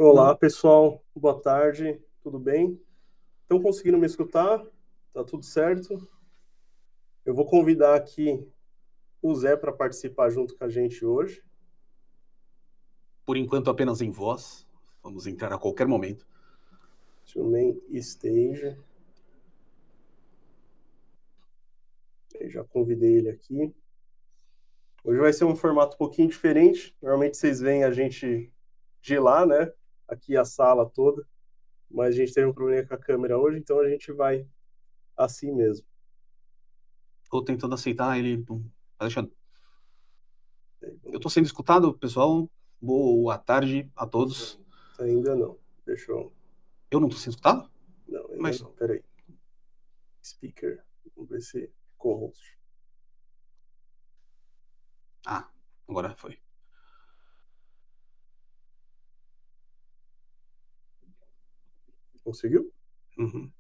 Olá, pessoal. Boa tarde. Tudo bem? Estão conseguindo me escutar? Tá tudo certo? Eu vou convidar aqui o Zé para participar junto com a gente hoje. Por enquanto, apenas em voz. Vamos entrar a qualquer momento. To main stage. Eu já convidei ele aqui. Hoje vai ser um formato um pouquinho diferente. Normalmente vocês veem a gente de lá, né? Aqui a sala toda. Mas a gente teve um problema com a câmera hoje, então a gente vai assim mesmo. Estou tentando aceitar ele. Tá deixando. Eu estou sendo escutado, pessoal. Boa tarde a todos. Ainda não. Deixa eu. Eu não estou sendo escutado? Não, ainda Mas. não. Peraí. Speaker. Vamos ver se co-host. Ah, agora foi. Conseguiu? Uhum.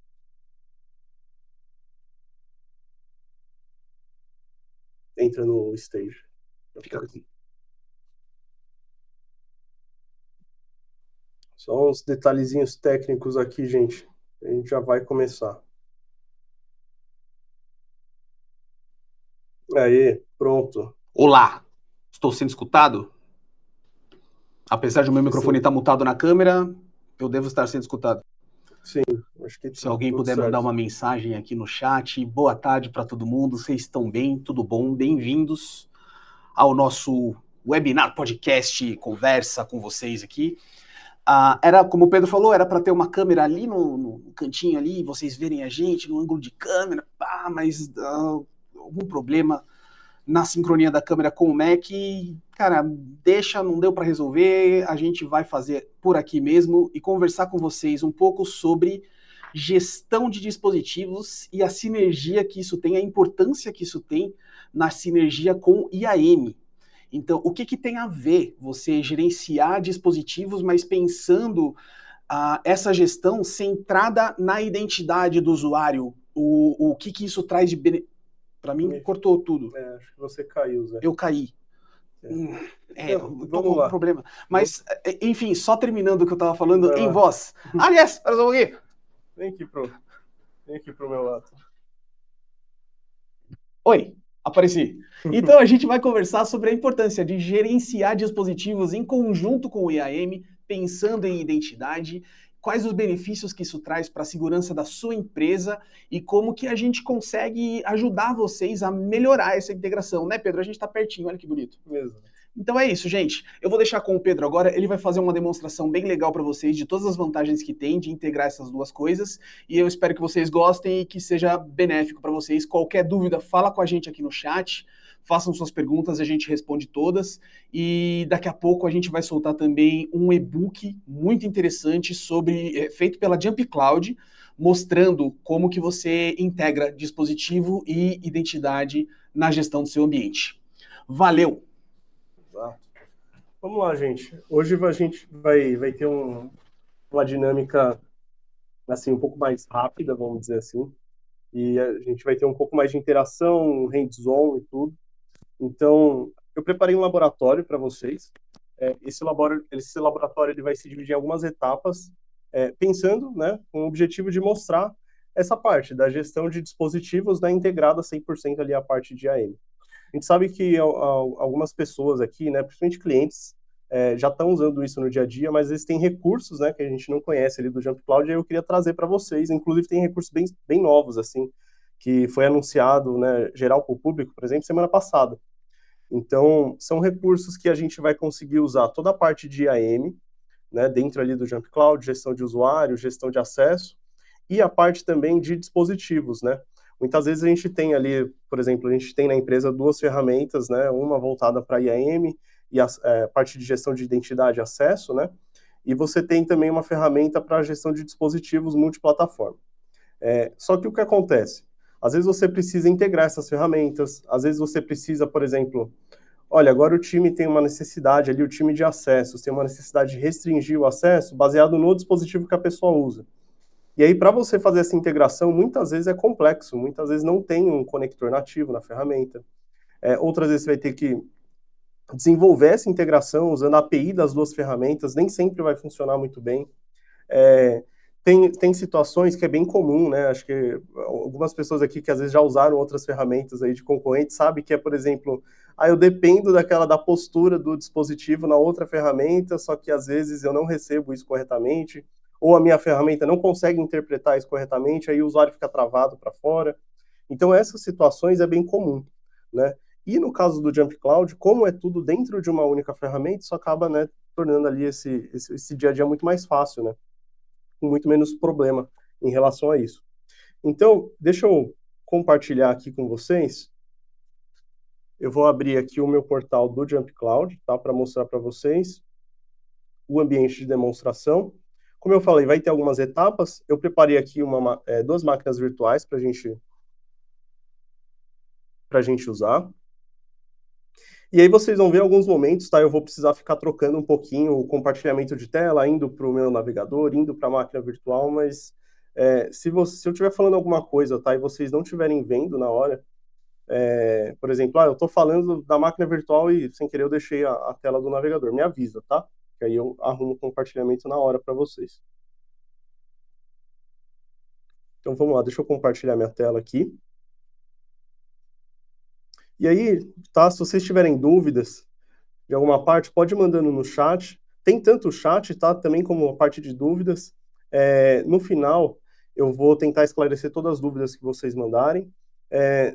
Entra no stage. Fica com... Só uns detalhezinhos técnicos aqui, gente. A gente já vai começar. Aí, pronto. Olá! Estou sendo escutado? Apesar de o meu Acho que microfone sim. estar mutado na câmera, eu devo estar sendo escutado. Sim, acho que Se tá. alguém Tudo puder mandar certo. uma mensagem aqui no chat, boa tarde para todo mundo, vocês estão bem? Tudo bom? Bem-vindos ao nosso webinar, podcast, conversa com vocês aqui. Era, como o Pedro falou, era para ter uma câmera ali no cantinho ali, vocês verem a gente no ângulo de câmera, mas algum problema na sincronia da câmera com o Mac, cara, deixa, não deu para resolver, a gente vai fazer por aqui mesmo e conversar com vocês um pouco sobre gestão de dispositivos e a sinergia que isso tem, a importância que isso tem na sinergia com IAM. Então, o que tem a ver você gerenciar dispositivos, mas pensando essa gestão centrada na identidade do usuário? O que isso traz de benefício? Para mim, cortou tudo. Acho que você caiu, Zé. Eu caí. Não, Tô com vamos algum lá. problema. Mas, enfim, só terminando o que eu tava falando Vai em lá. voz. Aliás, para só um pouquinho. Vem aqui pro meu lado. Oi, apareci. Então a gente vai conversar sobre a importância de gerenciar dispositivos em conjunto com o IAM, pensando em identidade, quais os benefícios que isso traz para a segurança da sua empresa e como que a gente consegue ajudar vocês a melhorar essa integração, né, Pedro? A gente está pertinho, olha que bonito. Mesmo. Então é isso, gente. Eu vou deixar com o Pedro agora, ele vai fazer uma demonstração bem legal para vocês de todas as vantagens que tem de integrar essas duas coisas, e eu espero que vocês gostem e que seja benéfico para vocês. Qualquer dúvida, fala com a gente aqui no chat, façam suas perguntas, a gente responde todas, e daqui a pouco a gente vai soltar também um e-book muito interessante feito pela Jump Cloud, mostrando como que você integra dispositivo e identidade na gestão do seu ambiente. Valeu! Exato. Vamos lá, gente. Hoje a gente vai ter uma dinâmica assim um pouco mais rápida, vamos dizer assim. E a gente vai ter um pouco mais de interação, hands-on e tudo. Então, eu preparei um laboratório para vocês. Esse laboratório ele vai se dividir em algumas etapas, pensando, né, com o objetivo de mostrar essa parte da gestão de dispositivos, né, integrada 100% ali a parte de AM. A gente sabe que algumas pessoas aqui, né, principalmente clientes, já estão usando isso no dia a dia, mas eles têm recursos, né, que a gente não conhece ali do Jump Cloud, e eu queria trazer para vocês. Inclusive tem recursos bem novos, assim, que foi anunciado, né, geral para o público, por exemplo, semana passada. Então, são recursos que a gente vai conseguir usar toda a parte de IAM, né, dentro ali do Jump Cloud, gestão de usuário, gestão de acesso, e a parte também de dispositivos, né? Muitas vezes a gente tem ali, por exemplo, a gente tem na empresa duas ferramentas, né? Uma voltada para IAM e a parte de gestão de identidade e acesso, né? E você tem também uma ferramenta para gestão de dispositivos multiplataforma. Só que o que acontece? Às vezes você precisa integrar essas ferramentas, às vezes você precisa, por exemplo, olha, agora o time tem uma necessidade ali, o time de acessos tem uma necessidade de restringir o acesso baseado no dispositivo que a pessoa usa. E aí, para você fazer essa integração, muitas vezes é complexo, muitas vezes não tem um conector nativo na ferramenta. Outras vezes você vai ter que desenvolver essa integração usando a API das duas ferramentas, nem sempre vai funcionar muito bem. Tem situações que é bem comum, né? Acho que algumas pessoas aqui que às vezes já usaram outras ferramentas aí de concorrente sabe que é, por exemplo, eu dependo da postura do dispositivo na outra ferramenta, só que às vezes eu não recebo isso corretamente, ou a minha ferramenta não consegue interpretar isso corretamente, aí o usuário fica travado para fora. Então essas situações é bem comum, né? E no caso do Jump Cloud, como é tudo dentro de uma única ferramenta, isso acaba, né, tornando ali esse dia a dia muito mais fácil, né? Com muito menos problema em relação a isso. Então, deixa eu compartilhar aqui com vocês. Eu vou abrir aqui o meu portal do Jump Cloud, tá, para mostrar para vocês o ambiente de demonstração. Como eu falei, vai ter algumas etapas. Eu preparei aqui duas máquinas virtuais para a gente usar. E aí vocês vão ver alguns momentos, tá? Eu vou precisar ficar trocando um pouquinho o compartilhamento de tela, indo para o meu navegador, indo para a máquina virtual, mas se eu estiver falando alguma coisa, tá? E vocês não estiverem vendo na hora, por exemplo, eu estou falando da máquina virtual e sem querer eu deixei a tela do navegador, me avisa, tá? Que aí eu arrumo o compartilhamento na hora para vocês. Então vamos lá, deixa eu compartilhar minha tela aqui. E aí, tá? Se vocês tiverem dúvidas de alguma parte, pode ir mandando no chat. Tem tanto o chat, tá? Também como a parte de dúvidas. No final, eu vou tentar esclarecer todas as dúvidas que vocês mandarem.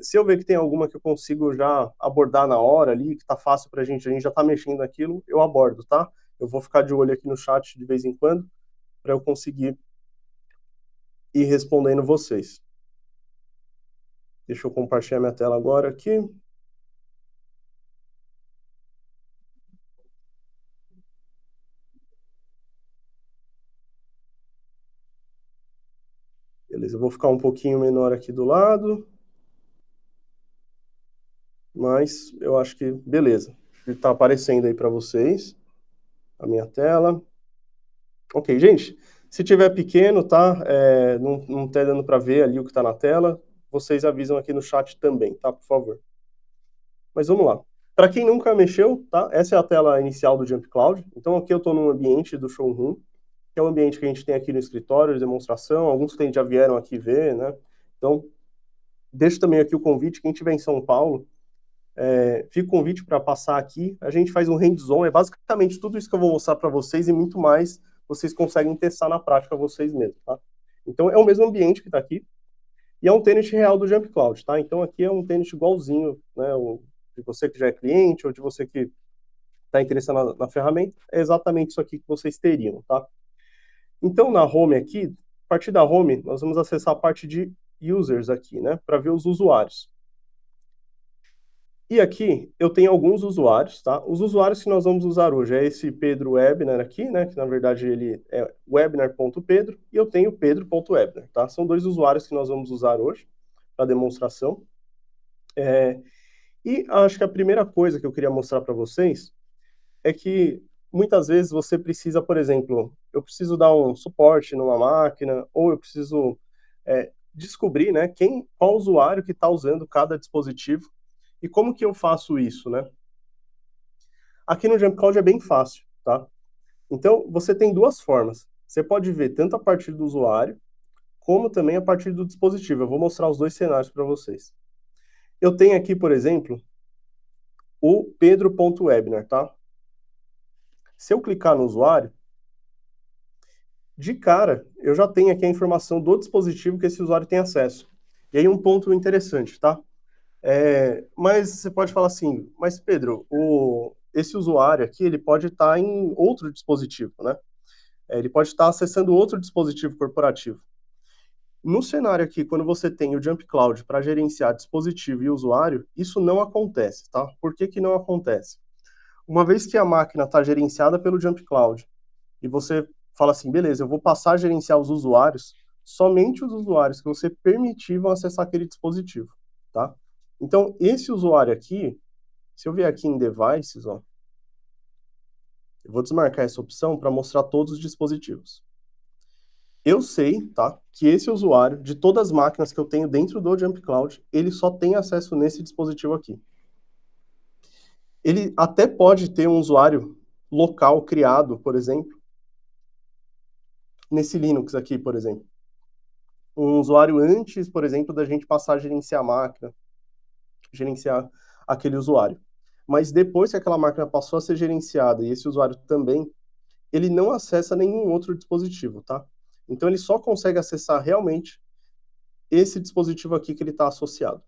Se eu ver que tem alguma que eu consigo já abordar na hora ali, que tá fácil pra gente, a gente já tá mexendo naquilo, eu abordo, tá? Eu vou ficar de olho aqui no chat de vez em quando, para eu conseguir ir respondendo vocês. Deixa eu compartilhar minha tela agora aqui. Beleza, eu vou ficar um pouquinho menor aqui do lado. Mas eu acho que beleza. Está aparecendo aí para vocês a minha tela. Ok, gente. Se tiver pequeno, tá? Não está dando para ver ali o que está na tela, vocês avisam aqui no chat também, tá? Por favor. Mas vamos lá. Para quem nunca mexeu, tá? Essa é a tela inicial do Jump Cloud. Então aqui eu estou no ambiente do showroom, que é o ambiente que a gente tem aqui no escritório de demonstração. Alguns clientes já vieram aqui ver, né? Então, deixo também aqui o convite, quem estiver em São Paulo, fica o convite para passar aqui. A gente faz um hands-on, é basicamente tudo isso que eu vou mostrar para vocês e muito mais vocês conseguem testar na prática vocês mesmos, tá? Então, é o mesmo ambiente que está aqui e é um tenant real do Jump Cloud, tá? Então, aqui é um tenant igualzinho, né? De você que já é cliente ou de você que está interessado na ferramenta, é exatamente isso aqui que vocês teriam, tá? Então, na home aqui, a partir da home, nós vamos acessar a parte de users aqui, né? Para ver os usuários. E aqui eu tenho alguns usuários, tá? Os usuários que nós vamos usar hoje é esse Pedro Webner aqui, né? Que na verdade ele é webner.pedro e eu tenho pedro.webner, tá? São dois usuários que nós vamos usar hoje para demonstração. E acho que a primeira coisa que eu queria mostrar para vocês é que muitas vezes você precisa, por exemplo, eu preciso dar um suporte numa máquina ou eu preciso descobrir, né? Qual usuário que está usando cada dispositivo. E como que eu faço isso, né? Aqui no Jump Cloud é bem fácil, tá? Então, você tem duas formas. Você pode ver tanto a partir do usuário, como também a partir do dispositivo. Eu vou mostrar os dois cenários para vocês. Eu tenho aqui, por exemplo, o pedro.webner, tá? Se eu clicar no usuário, de cara, eu já tenho aqui a informação do dispositivo que esse usuário tem acesso. E aí um ponto interessante, tá? Mas você pode falar assim, mas Pedro, esse usuário aqui, ele pode estar em outro dispositivo, né? Ele pode estar acessando outro dispositivo corporativo. No cenário aqui, quando você tem o Jump Cloud para gerenciar dispositivo e usuário, isso não acontece, tá? Por que que não acontece? Uma vez que a máquina está gerenciada pelo Jump Cloud e você fala assim, beleza, eu vou passar a gerenciar os usuários, somente os usuários que você permitir vão acessar aquele dispositivo, tá? Então, esse usuário aqui, se eu vier aqui em Devices, ó, eu vou desmarcar essa opção para mostrar todos os dispositivos. Eu sei, tá, que esse usuário, de todas as máquinas que eu tenho dentro do Jump Cloud, ele só tem acesso nesse dispositivo aqui. Ele até pode ter um usuário local criado, por exemplo, nesse Linux aqui, por exemplo. Um usuário antes, por exemplo, da gente passar a gerenciar a máquina, gerenciar aquele usuário. Mas depois que aquela máquina passou a ser gerenciada e esse usuário também, ele não acessa nenhum outro dispositivo, tá? Então ele só consegue acessar realmente esse dispositivo aqui que ele está associado.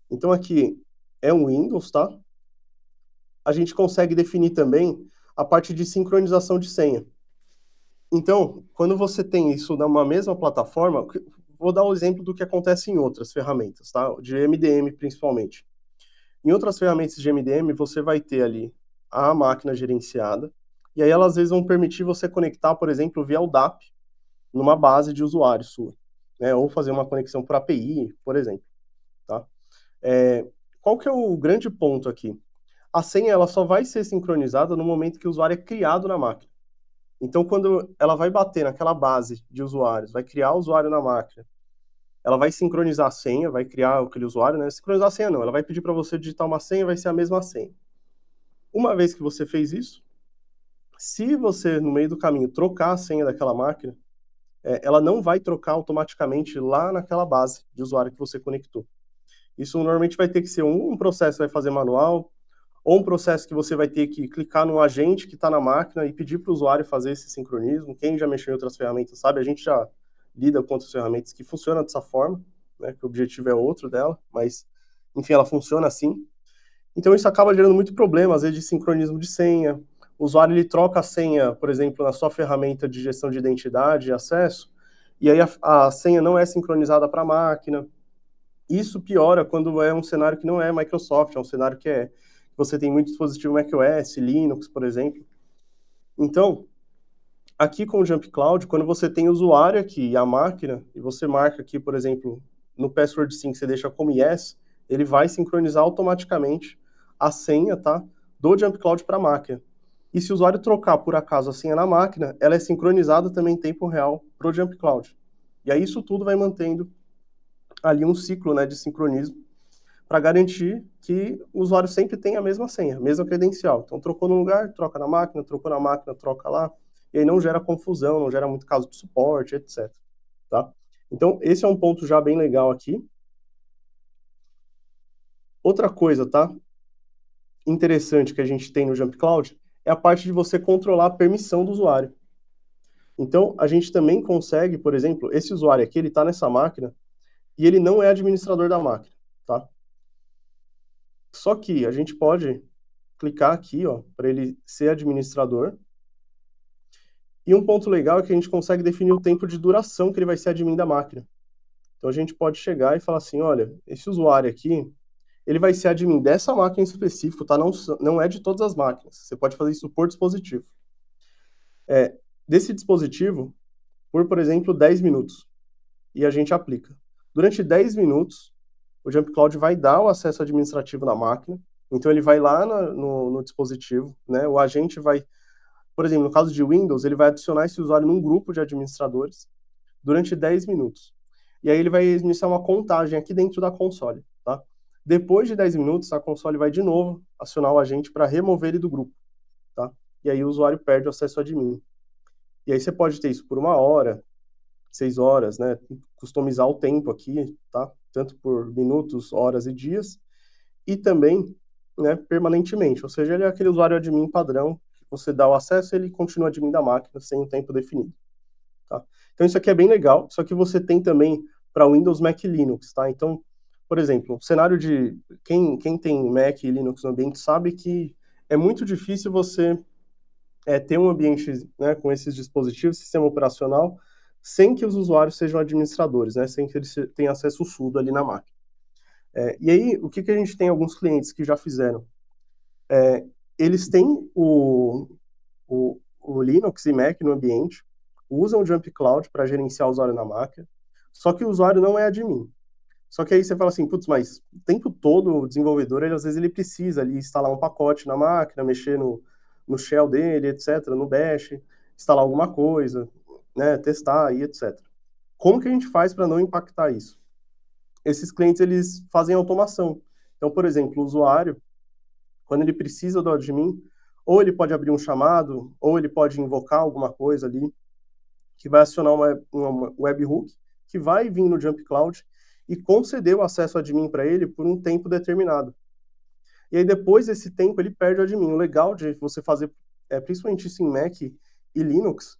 Então aqui é um Windows, tá? A gente consegue definir também a parte de sincronização de senha. Então, quando você tem isso numa mesma plataforma, vou dar o exemplo do que acontece em outras ferramentas, tá? De MDM principalmente. Em outras ferramentas de MDM, você vai ter ali a máquina gerenciada, e aí elas às vezes vão permitir você conectar, por exemplo, via UDAP, numa base de usuário sua, né? Ou fazer uma conexão por API, por exemplo, tá? Qual que é o grande ponto aqui? A senha ela só vai ser sincronizada no momento que o usuário é criado na máquina. Então, quando ela vai bater naquela base de usuários, vai criar o usuário na máquina, ela vai sincronizar a senha, vai criar aquele usuário, né? Sincronizar a senha não, ela vai pedir para você digitar uma senha, vai ser a mesma senha. Uma vez que você fez isso, se você, no meio do caminho, trocar a senha daquela máquina, ela não vai trocar automaticamente lá naquela base de usuário que você conectou. Isso normalmente vai ter que ser um processo que vai fazer manual, ou um processo que você vai ter que clicar no agente que está na máquina e pedir para o usuário fazer esse sincronismo. Quem já mexeu em outras ferramentas sabe, a gente já lida com outras ferramentas que funcionam dessa forma, né, que o objetivo é outro dela, mas, enfim, ela funciona assim. Então isso acaba gerando muito problema, às vezes, de sincronismo de senha. O usuário ele troca a senha, por exemplo, na sua ferramenta de gestão de identidade e acesso, e aí a senha não é sincronizada para a máquina. Isso piora quando é um cenário que não é Microsoft, é um cenário que você tem muito dispositivo macOS, Linux, por exemplo. Então, aqui com o Jump Cloud, quando você tem o usuário aqui e a máquina, e você marca aqui, por exemplo, no Password Sync, você deixa como yes, ele vai sincronizar automaticamente a senha, tá, do Jump Cloud para a máquina. E se o usuário trocar, por acaso, a senha na máquina, ela é sincronizada também em tempo real para o Jump Cloud. E aí isso tudo vai mantendo ali um ciclo, né, de sincronismo para garantir que o usuário sempre tem a mesma senha, a mesma credencial. Então, trocou no lugar, troca na máquina, trocou na máquina, troca lá, e aí não gera confusão, não gera muito caso de suporte, etc. Tá? Então, esse é um ponto já bem legal aqui. Outra coisa, tá? Interessante que a gente tem no Jump Cloud é a parte de você controlar a permissão do usuário. Então, a gente também consegue, por exemplo, esse usuário aqui, ele está nessa máquina e ele não é administrador da máquina, tá? Só que a gente pode clicar aqui, ó, para ele ser administrador. E um ponto legal é que a gente consegue definir o tempo de duração que ele vai ser admin da máquina. Então a gente pode chegar e falar assim, olha, esse usuário aqui, ele vai ser admin dessa máquina em específico, tá? Não é de todas as máquinas. Você pode fazer isso por dispositivo. Desse dispositivo, por exemplo, 10 minutos. E a gente aplica. Durante 10 minutos, o Jump Cloud vai dar o acesso administrativo na máquina. Então ele vai lá no dispositivo, né? O agente vai, por exemplo, no caso de Windows, ele vai adicionar esse usuário num grupo de administradores durante 10 minutos. E aí ele vai iniciar uma contagem aqui dentro da console, tá? Depois de 10 minutos, a console vai de novo acionar o agente para remover ele do grupo, tá? E aí o usuário perde o acesso admin. E aí você pode ter isso por 1 hora, 6 horas, né? Customizar o tempo aqui, tá? Tanto por minutos, horas e dias, e também, né, permanentemente. Ou seja, ele é aquele usuário admin padrão, que você dá o acesso e ele continua admin da máquina sem um tempo definido. Tá? Então isso aqui é bem legal, só que você tem também para Windows, Mac e Linux, tá? Então, por exemplo, o cenário de quem tem Mac e Linux no ambiente sabe que é muito difícil você ter um ambiente, né, com esses dispositivos, sistema operacional, sem que os usuários sejam administradores, né, sem que eles tenham acesso sudo ali na máquina. E aí, o que a gente tem alguns clientes que já fizeram? Eles têm o Linux e Mac no ambiente, usam o Jump Cloud para gerenciar o usuário na máquina, só que o usuário não é admin. Só que aí você fala assim, putz, mas o tempo todo o desenvolvedor, às vezes ele precisa ali instalar um pacote na máquina, mexer no shell dele, etc., no bash, instalar alguma coisa, né, testar e etc. Como que a gente faz para não impactar isso? Esses clientes, eles fazem automação. Então, por exemplo, o usuário, quando ele precisa do admin, ou ele pode abrir um chamado, ou ele pode invocar alguma coisa ali, que vai acionar uma webhook, que vai vir no Jump Cloud e conceder o acesso admin para ele por um tempo determinado. E aí, depois desse tempo, ele perde o admin. O legal de você fazer, principalmente isso em Mac e Linux,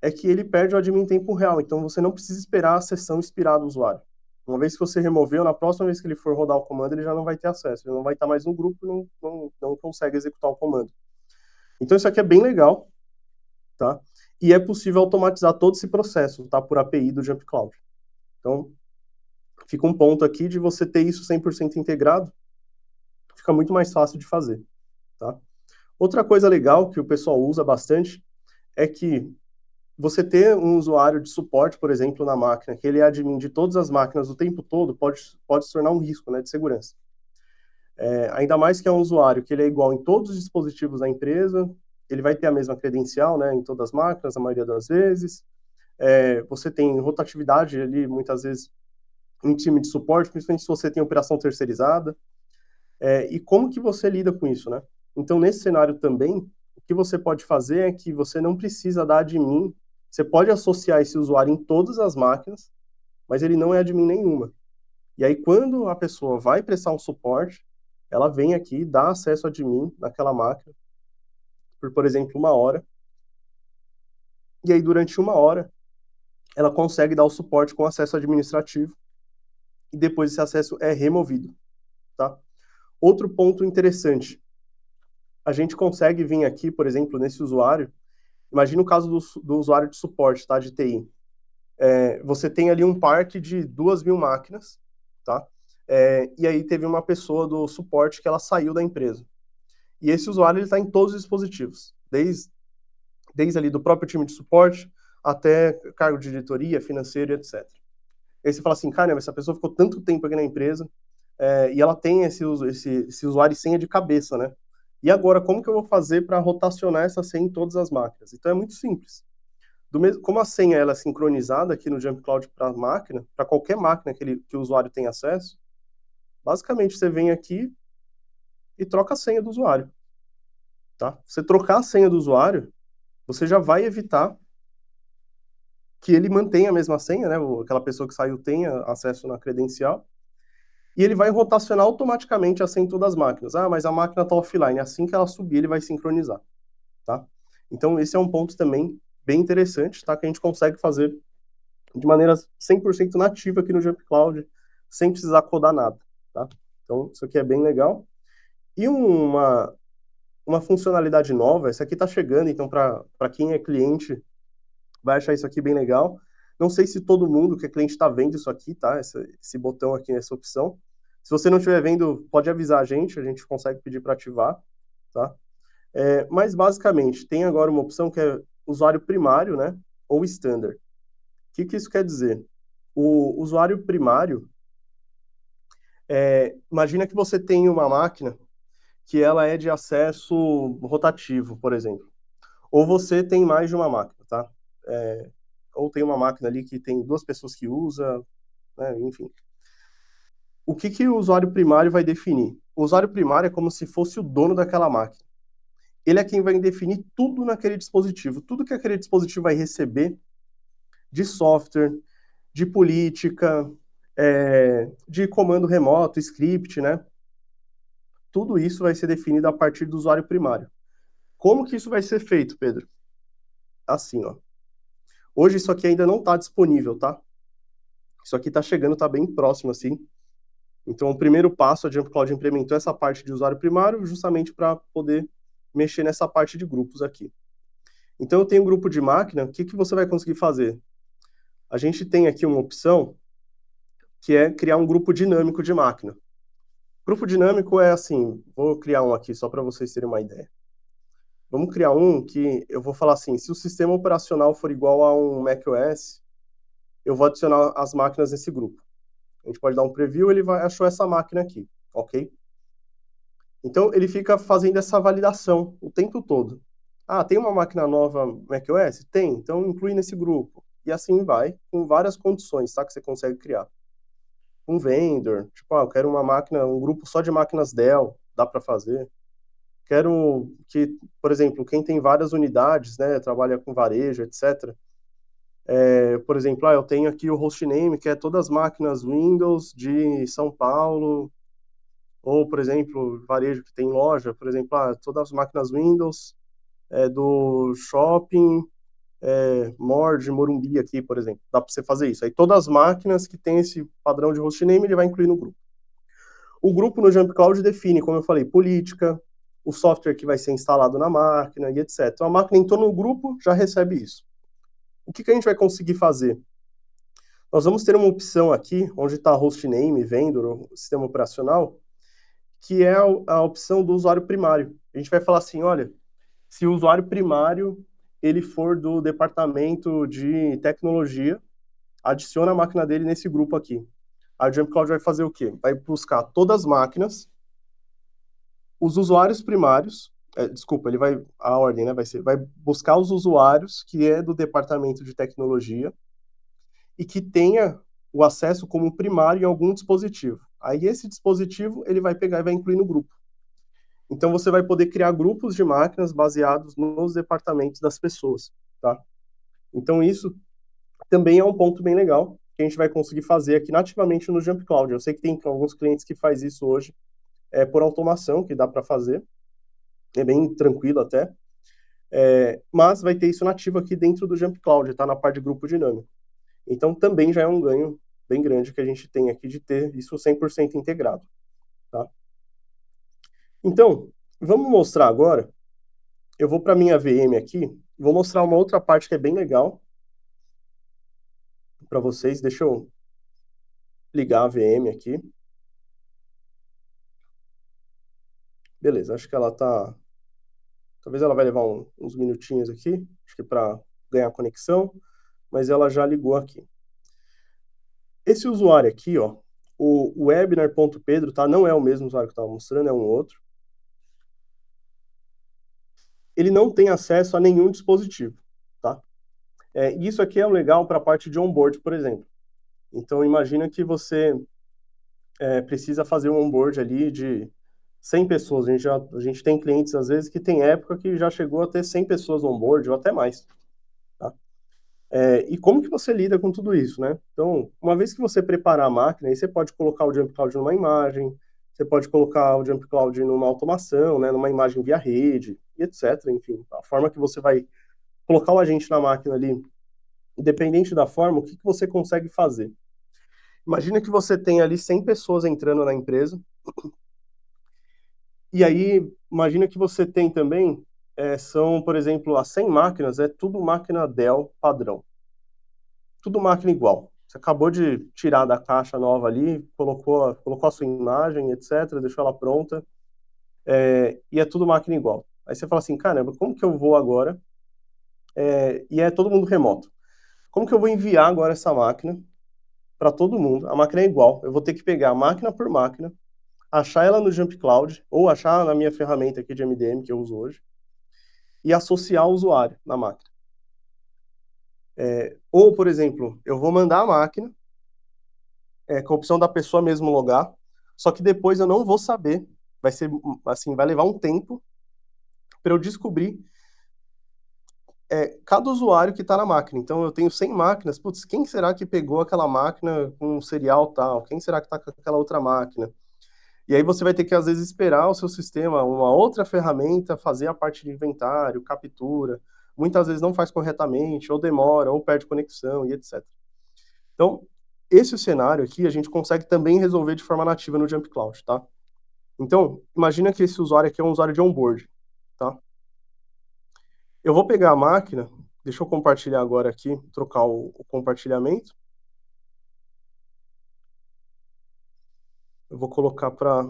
é que ele perde o admin em tempo real. Então, você não precisa esperar a sessão expirar do usuário. Uma vez que você removeu, na próxima vez que ele for rodar o comando, ele já não vai ter acesso. Ele não vai estar mais no grupo e não consegue executar o comando. Então, isso aqui é bem legal, tá? E é possível automatizar todo esse processo, tá? Por API do Jump Cloud. Então, fica um ponto aqui de você ter isso 100% integrado, fica muito mais fácil de fazer, tá? Outra coisa legal que o pessoal usa bastante é que você ter um usuário de suporte, por exemplo, na máquina, que ele é admin de todas as máquinas o tempo todo, pode se tornar um risco, né, de segurança. Ainda mais que é um usuário que ele é igual em todos os dispositivos da empresa, ele vai ter a mesma credencial, né, em todas as máquinas, a maioria das vezes. Você tem rotatividade ali, muitas vezes, em time de suporte, principalmente se você tem operação terceirizada. E como que você lida com isso, né? Então, nesse cenário também, o que você pode fazer é que você não precisa dar admin, você pode associar esse usuário em todas as máquinas, mas ele não é admin nenhuma. E aí, quando a pessoa vai prestar um suporte, ela vem aqui, dá acesso a admin naquela máquina, por exemplo, 1 hora, e aí, durante 1 hora, ela consegue dar o suporte com acesso administrativo, e depois esse acesso é removido, tá? Outro ponto interessante, a gente consegue vir aqui, por exemplo, nesse usuário, imagina o caso do usuário de suporte, tá, de TI. Você tem ali um parque de 2.000 máquinas, tá? E aí teve uma pessoa do suporte que ela saiu da empresa. E esse usuário está em todos os dispositivos, desde ali do próprio time de suporte até cargo de diretoria, financeiro, etc. Aí você fala assim, cara, essa pessoa ficou tanto tempo aqui na empresa, e ela tem esse usuário e senha de cabeça, né? E agora, como que eu vou fazer para rotacionar essa senha em todas as máquinas? Então é muito simples. Como a senha ela é sincronizada aqui no Jump Cloud para a máquina, para qualquer máquina que o usuário tem acesso, basicamente você vem aqui e troca a senha do usuário. Tá? Você trocar a senha do usuário, você já vai evitar que ele mantenha a mesma senha, né? Aquela pessoa que saiu tenha acesso na credencial, e ele vai rotacionar automaticamente a senha em todas as máquinas. Ah, mas a máquina está offline. Assim que ela subir, ele vai sincronizar. Tá? Então, esse é um ponto também bem interessante, tá? Que a gente consegue fazer de maneira 100% nativa aqui no Jump Cloud, sem precisar codar nada, tá? Então, isso aqui é bem legal. E uma funcionalidade nova, essa aqui está chegando, então, para quem é cliente, vai achar isso aqui bem legal. Não sei se todo mundo que é cliente está vendo isso aqui, tá? Esse botão aqui, essa opção. Se você não estiver vendo, pode avisar a gente consegue pedir para ativar, tá? Mas, basicamente, tem agora uma opção que é usuário primário, né? Ou standard. O que isso quer dizer? O usuário primário, imagina que você tem uma máquina que ela é de acesso rotativo, por exemplo. Ou você tem mais de uma máquina, tá? Ou tem uma máquina ali que tem 2 pessoas que usa, né? Enfim. O que o usuário primário vai definir? O usuário primário é como se fosse o dono daquela máquina. Ele é quem vai definir tudo naquele dispositivo. Tudo que aquele dispositivo vai receber de software, de política, de comando remoto, script, né? Tudo isso vai ser definido a partir do usuário primário. Como que isso vai ser feito, Pedro? Assim, ó. Hoje isso aqui ainda não está disponível, tá? Isso aqui está chegando, está bem próximo, assim. Então, o primeiro passo, a Jump Cloud implementou essa parte de usuário primário justamente para poder mexer nessa parte de grupos aqui. Então, eu tenho um grupo de máquina, o que você vai conseguir fazer? A gente tem aqui uma opção que é criar um grupo dinâmico de máquina. Grupo dinâmico é assim, vou criar um aqui só para vocês terem uma ideia. Vamos criar um que eu vou falar assim, se o sistema operacional for igual a um macOS, eu vou adicionar as máquinas nesse grupo. A gente pode dar um preview, ele achou essa máquina aqui, ok? Então, ele fica fazendo essa validação o tempo todo. Ah, tem uma máquina nova macOS? Tem, então inclui nesse grupo. E assim vai, com várias condições, tá? Que você consegue criar. Um vendor, tipo, eu quero uma máquina, um grupo só de máquinas Dell, dá para fazer. quero que, por exemplo, quem tem várias unidades, né, trabalha com varejo, etc. Por exemplo, eu tenho aqui o hostname, que é todas as máquinas Windows de São Paulo, ou, por exemplo, varejo que tem loja, por exemplo, todas as máquinas Windows do shopping Mall de Morumbi aqui, por exemplo. Dá para você fazer isso. Aí todas as máquinas que tem esse padrão de hostname, ele vai incluir no grupo. O grupo no Jump Cloud define, como eu falei, política, o software que vai ser instalado na máquina e etc. Então a máquina entrou no grupo, já recebe isso. O que a gente vai conseguir fazer? Nós vamos ter uma opção aqui, onde está hostname, vendor, sistema operacional, que é a opção do usuário primário. A gente vai falar assim, olha, se o usuário primário ele for do departamento de tecnologia, adiciona a máquina dele nesse grupo aqui. A Jump Cloud vai fazer o quê? Vai buscar todas as máquinas, os usuários primários, desculpa, ele vai, a ordem, né, vai buscar os usuários que é do departamento de tecnologia e que tenha o acesso como primário em algum dispositivo. Aí esse dispositivo ele vai pegar e vai incluir no grupo. Então você vai poder criar grupos de máquinas baseados nos departamentos das pessoas, tá? Então isso também é um ponto bem legal que a gente vai conseguir fazer aqui nativamente no Jump Cloud. Eu sei que tem alguns clientes que faz isso hoje por automação, que dá para fazer, é bem tranquilo até, mas vai ter isso nativo aqui dentro do Jump Cloud, tá na parte de grupo dinâmico. Então também já é um ganho bem grande que a gente tem aqui de ter isso 100% integrado, tá? Então, vamos mostrar agora, eu vou para minha VM aqui, vou mostrar uma outra parte que é bem legal para vocês. Deixa eu ligar a VM aqui. Beleza, acho que ela tá. Talvez ela vai levar uns minutinhos aqui, acho que para ganhar conexão, mas ela já ligou aqui. Esse usuário aqui, ó, o webinar.pedro, tá? Não é o mesmo usuário que eu estava mostrando, é um outro. Ele não tem acesso a nenhum dispositivo, tá? Isso aqui é legal para a parte de onboard, por exemplo. Então, imagina que você precisa fazer um onboard ali de 100 pessoas. A gente tem clientes, às vezes, que tem época que já chegou a ter 100 pessoas no onboard, ou até mais. Tá? E como que você lida com tudo isso, né? Então, uma vez que você preparar a máquina, aí você pode colocar o Jump Cloud numa imagem, você pode colocar o Jump Cloud numa automação, né, numa imagem via rede, e etc. Enfim, a forma que você vai colocar o agente na máquina ali, independente da forma, o que você consegue fazer? Imagina que você tem ali 100 pessoas entrando na empresa, e aí imagina que você tem também, são, por exemplo, as 100 máquinas, é tudo máquina Dell padrão. Tudo máquina igual. Você acabou de tirar da caixa nova ali, colocou a sua imagem, etc., deixou ela pronta, e é tudo máquina igual. Aí você fala assim, caramba, como que eu vou agora? E é todo mundo remoto. Como que eu vou enviar agora essa máquina para todo mundo? A máquina é igual. Eu vou ter que pegar máquina por máquina, achar ela no Jump Cloud, ou achar na minha ferramenta aqui de MDM que eu uso hoje, e associar o usuário na máquina. Ou, por exemplo, eu vou mandar a máquina, com a opção da pessoa mesmo logar, só que depois eu não vou saber, vai ser assim, vai levar um tempo para eu descobrir cada usuário que está na máquina. Então eu tenho 100 máquinas, putz, quem será que pegou aquela máquina com um serial tal? Quem será que está com aquela outra máquina? E aí você vai ter que, às vezes, esperar o seu sistema, uma outra ferramenta, fazer a parte de inventário, captura. Muitas vezes não faz corretamente, ou demora, ou perde conexão, e etc. Então, esse cenário aqui a gente consegue também resolver de forma nativa no Jump Cloud, tá? Então, imagina que esse usuário aqui é um usuário de onboard, tá? Eu vou pegar a máquina, deixa eu compartilhar agora aqui, trocar o compartilhamento. Eu vou colocar para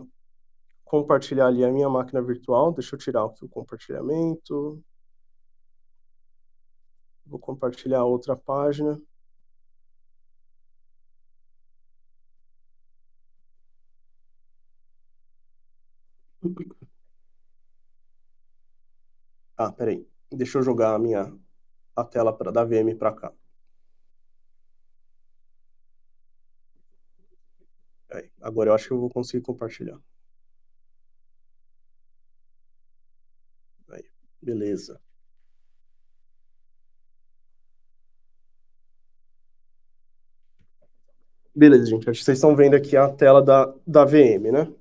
compartilhar ali a minha máquina virtual. Deixa eu tirar aqui o compartilhamento. Vou compartilhar outra página. Peraí. Deixa eu jogar a tela da VM para cá. Agora eu acho que eu vou conseguir compartilhar. Beleza. Beleza, gente. Acho que vocês estão vendo aqui a tela da VM, né?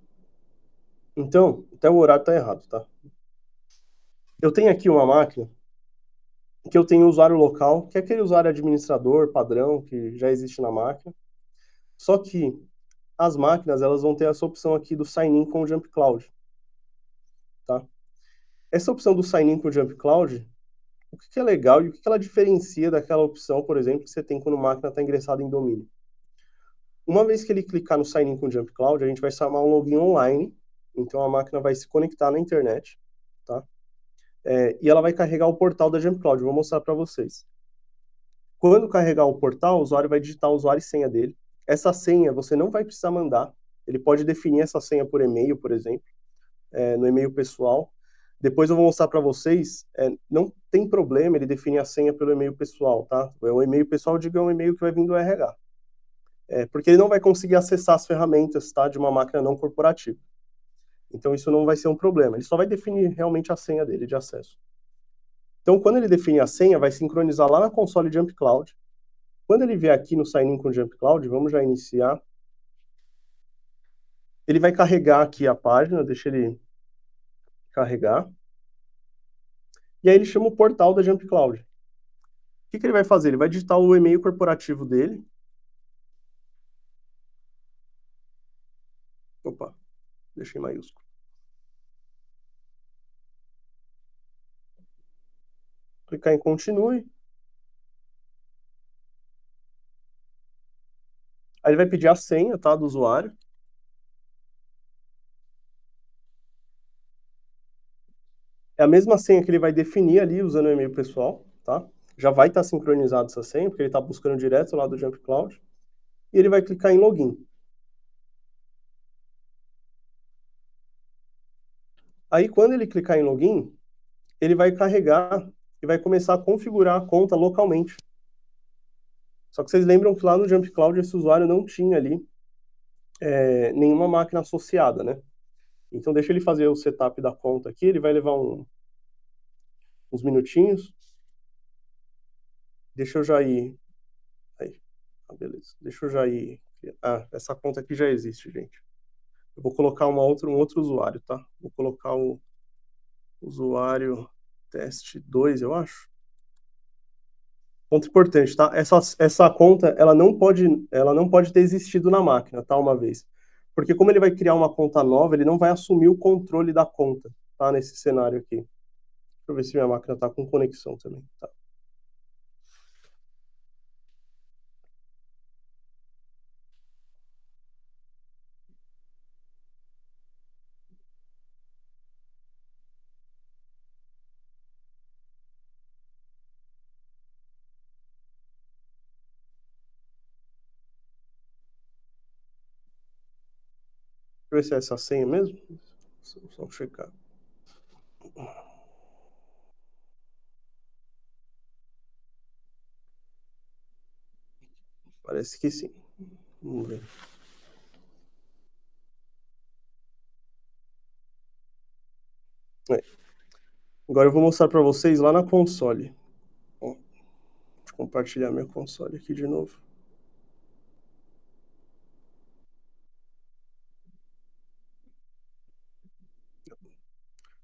Então, até o horário tá errado, tá? Eu tenho aqui uma máquina que eu tenho o usuário local, que é aquele usuário administrador padrão que já existe na máquina. Só que as máquinas, elas vão ter essa opção aqui do sign-in com o Jump Cloud, tá? Essa opção do sign-in com o Jump Cloud, o que é legal e o que ela diferencia daquela opção, por exemplo, que você tem quando a máquina está ingressada em domínio? Uma vez que ele clicar no sign-in com o Jump Cloud, a gente vai chamar um login online, então a máquina vai se conectar na internet, tá? E ela vai carregar o portal da Jump Cloud, vou mostrar para vocês. Quando carregar o portal, o usuário vai digitar o usuário e senha dele. Essa senha você não vai precisar mandar, ele pode definir essa senha por e-mail, por exemplo, no e-mail pessoal. Depois eu vou mostrar para vocês, não tem problema ele definir a senha pelo e-mail pessoal, tá? O e-mail pessoal, diga, é um e-mail que vai vir do RH. Porque ele não vai conseguir acessar as ferramentas, tá, de uma máquina não corporativa. Então isso não vai ser um problema, ele só vai definir realmente a senha dele de acesso. Então quando ele definir a senha, vai sincronizar lá na console Jump Cloud. Quando ele vier aqui no sign-in com o Jump Cloud, vamos já iniciar. Ele vai carregar aqui a página, deixa ele carregar. E aí ele chama o portal da Jump Cloud. O que ele vai fazer? Ele vai digitar o e-mail corporativo dele. Opa, deixei em maiúsculo. Clicar em continue. Aí ele vai pedir a senha, tá, do usuário. É a mesma senha que ele vai definir ali usando o e-mail pessoal, tá? Já vai estar sincronizado essa senha, porque ele está buscando direto lá do Jump Cloud. E ele vai clicar em login. Aí quando ele clicar em login, ele vai carregar e vai começar a configurar a conta localmente. Só que vocês lembram que lá no Jump Cloud esse usuário não tinha ali nenhuma máquina associada, né? Então deixa ele fazer o setup da conta aqui, ele vai levar uns minutinhos. Deixa eu já ir... Aí, beleza. Deixa eu já ir... essa conta aqui já existe, gente. Eu vou colocar um outro usuário, tá? Vou colocar o usuário teste 2, eu acho. Ponto importante, tá? Essa conta, ela não pode ter existido na máquina, tá? Uma vez. Porque como ele vai criar uma conta nova, ele não vai assumir o controle da conta, tá? Nesse cenário aqui. Deixa eu ver se minha máquina tá com conexão também, tá? Deixa eu ver se é essa senha mesmo. Só checar. Parece que sim. Vamos ver. Agora eu vou mostrar para vocês lá na console. Ó, deixa eu compartilhar minha console aqui de novo.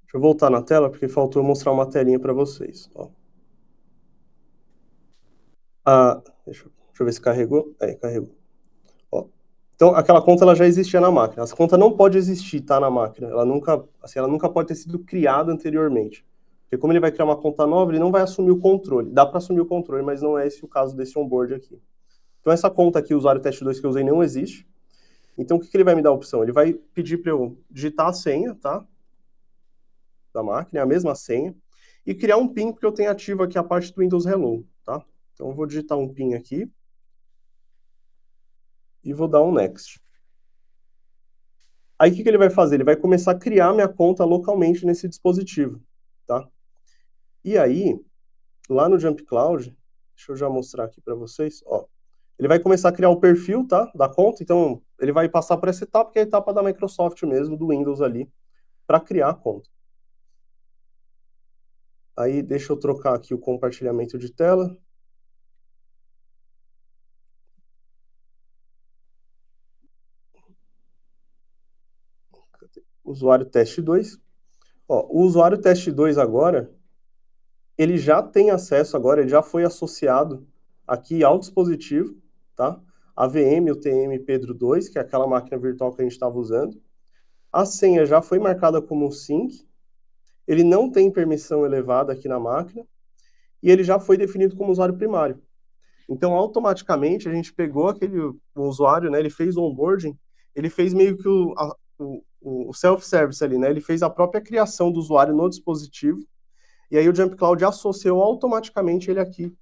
Deixa eu voltar na tela, porque faltou eu mostrar uma telinha para vocês. Ó. Deixa eu ver se carregou. Carregou. Ó. Então, aquela conta ela já existia na máquina. Essa conta não pode existir, tá, na máquina. Ela nunca pode ter sido criada anteriormente. Porque como ele vai criar uma conta nova, ele não vai assumir o controle. Dá para assumir o controle, mas não é esse o caso desse onboard aqui. Então, essa conta aqui, usuário teste 2 que eu usei, não existe. Então, o que ele vai me dar a opção? Ele vai pedir para eu digitar a senha, tá? Da máquina, é a mesma senha. E criar um PIN, porque eu tenho ativo aqui a parte do Windows Hello, tá? Então, eu vou digitar um PIN aqui. E vou dar um Next. Aí, o que ele vai fazer? Ele vai começar a criar minha conta localmente nesse dispositivo, tá? E aí, lá no Jump Cloud, deixa eu já mostrar aqui para vocês, ó. Ele vai começar a criar o perfil, tá, da conta, então ele vai passar por essa etapa, que é a etapa da Microsoft mesmo, do Windows ali, para criar a conta. Aí deixa eu trocar aqui o compartilhamento de tela. Usuário teste 2. Ó, o usuário teste 2 agora, ele já tem acesso agora, ele já foi associado aqui ao dispositivo, tá? A VM, o TM Pedro 2, que é aquela máquina virtual que a gente estava usando. A senha já foi marcada como sync, ele não tem permissão elevada aqui na máquina, e ele já foi definido como usuário primário. Então, automaticamente, a gente pegou o usuário, né, ele fez o onboarding, ele fez meio que o self-service ali, né, ele fez a própria criação do usuário no dispositivo, e aí o Jump Cloud associou automaticamente ele aqui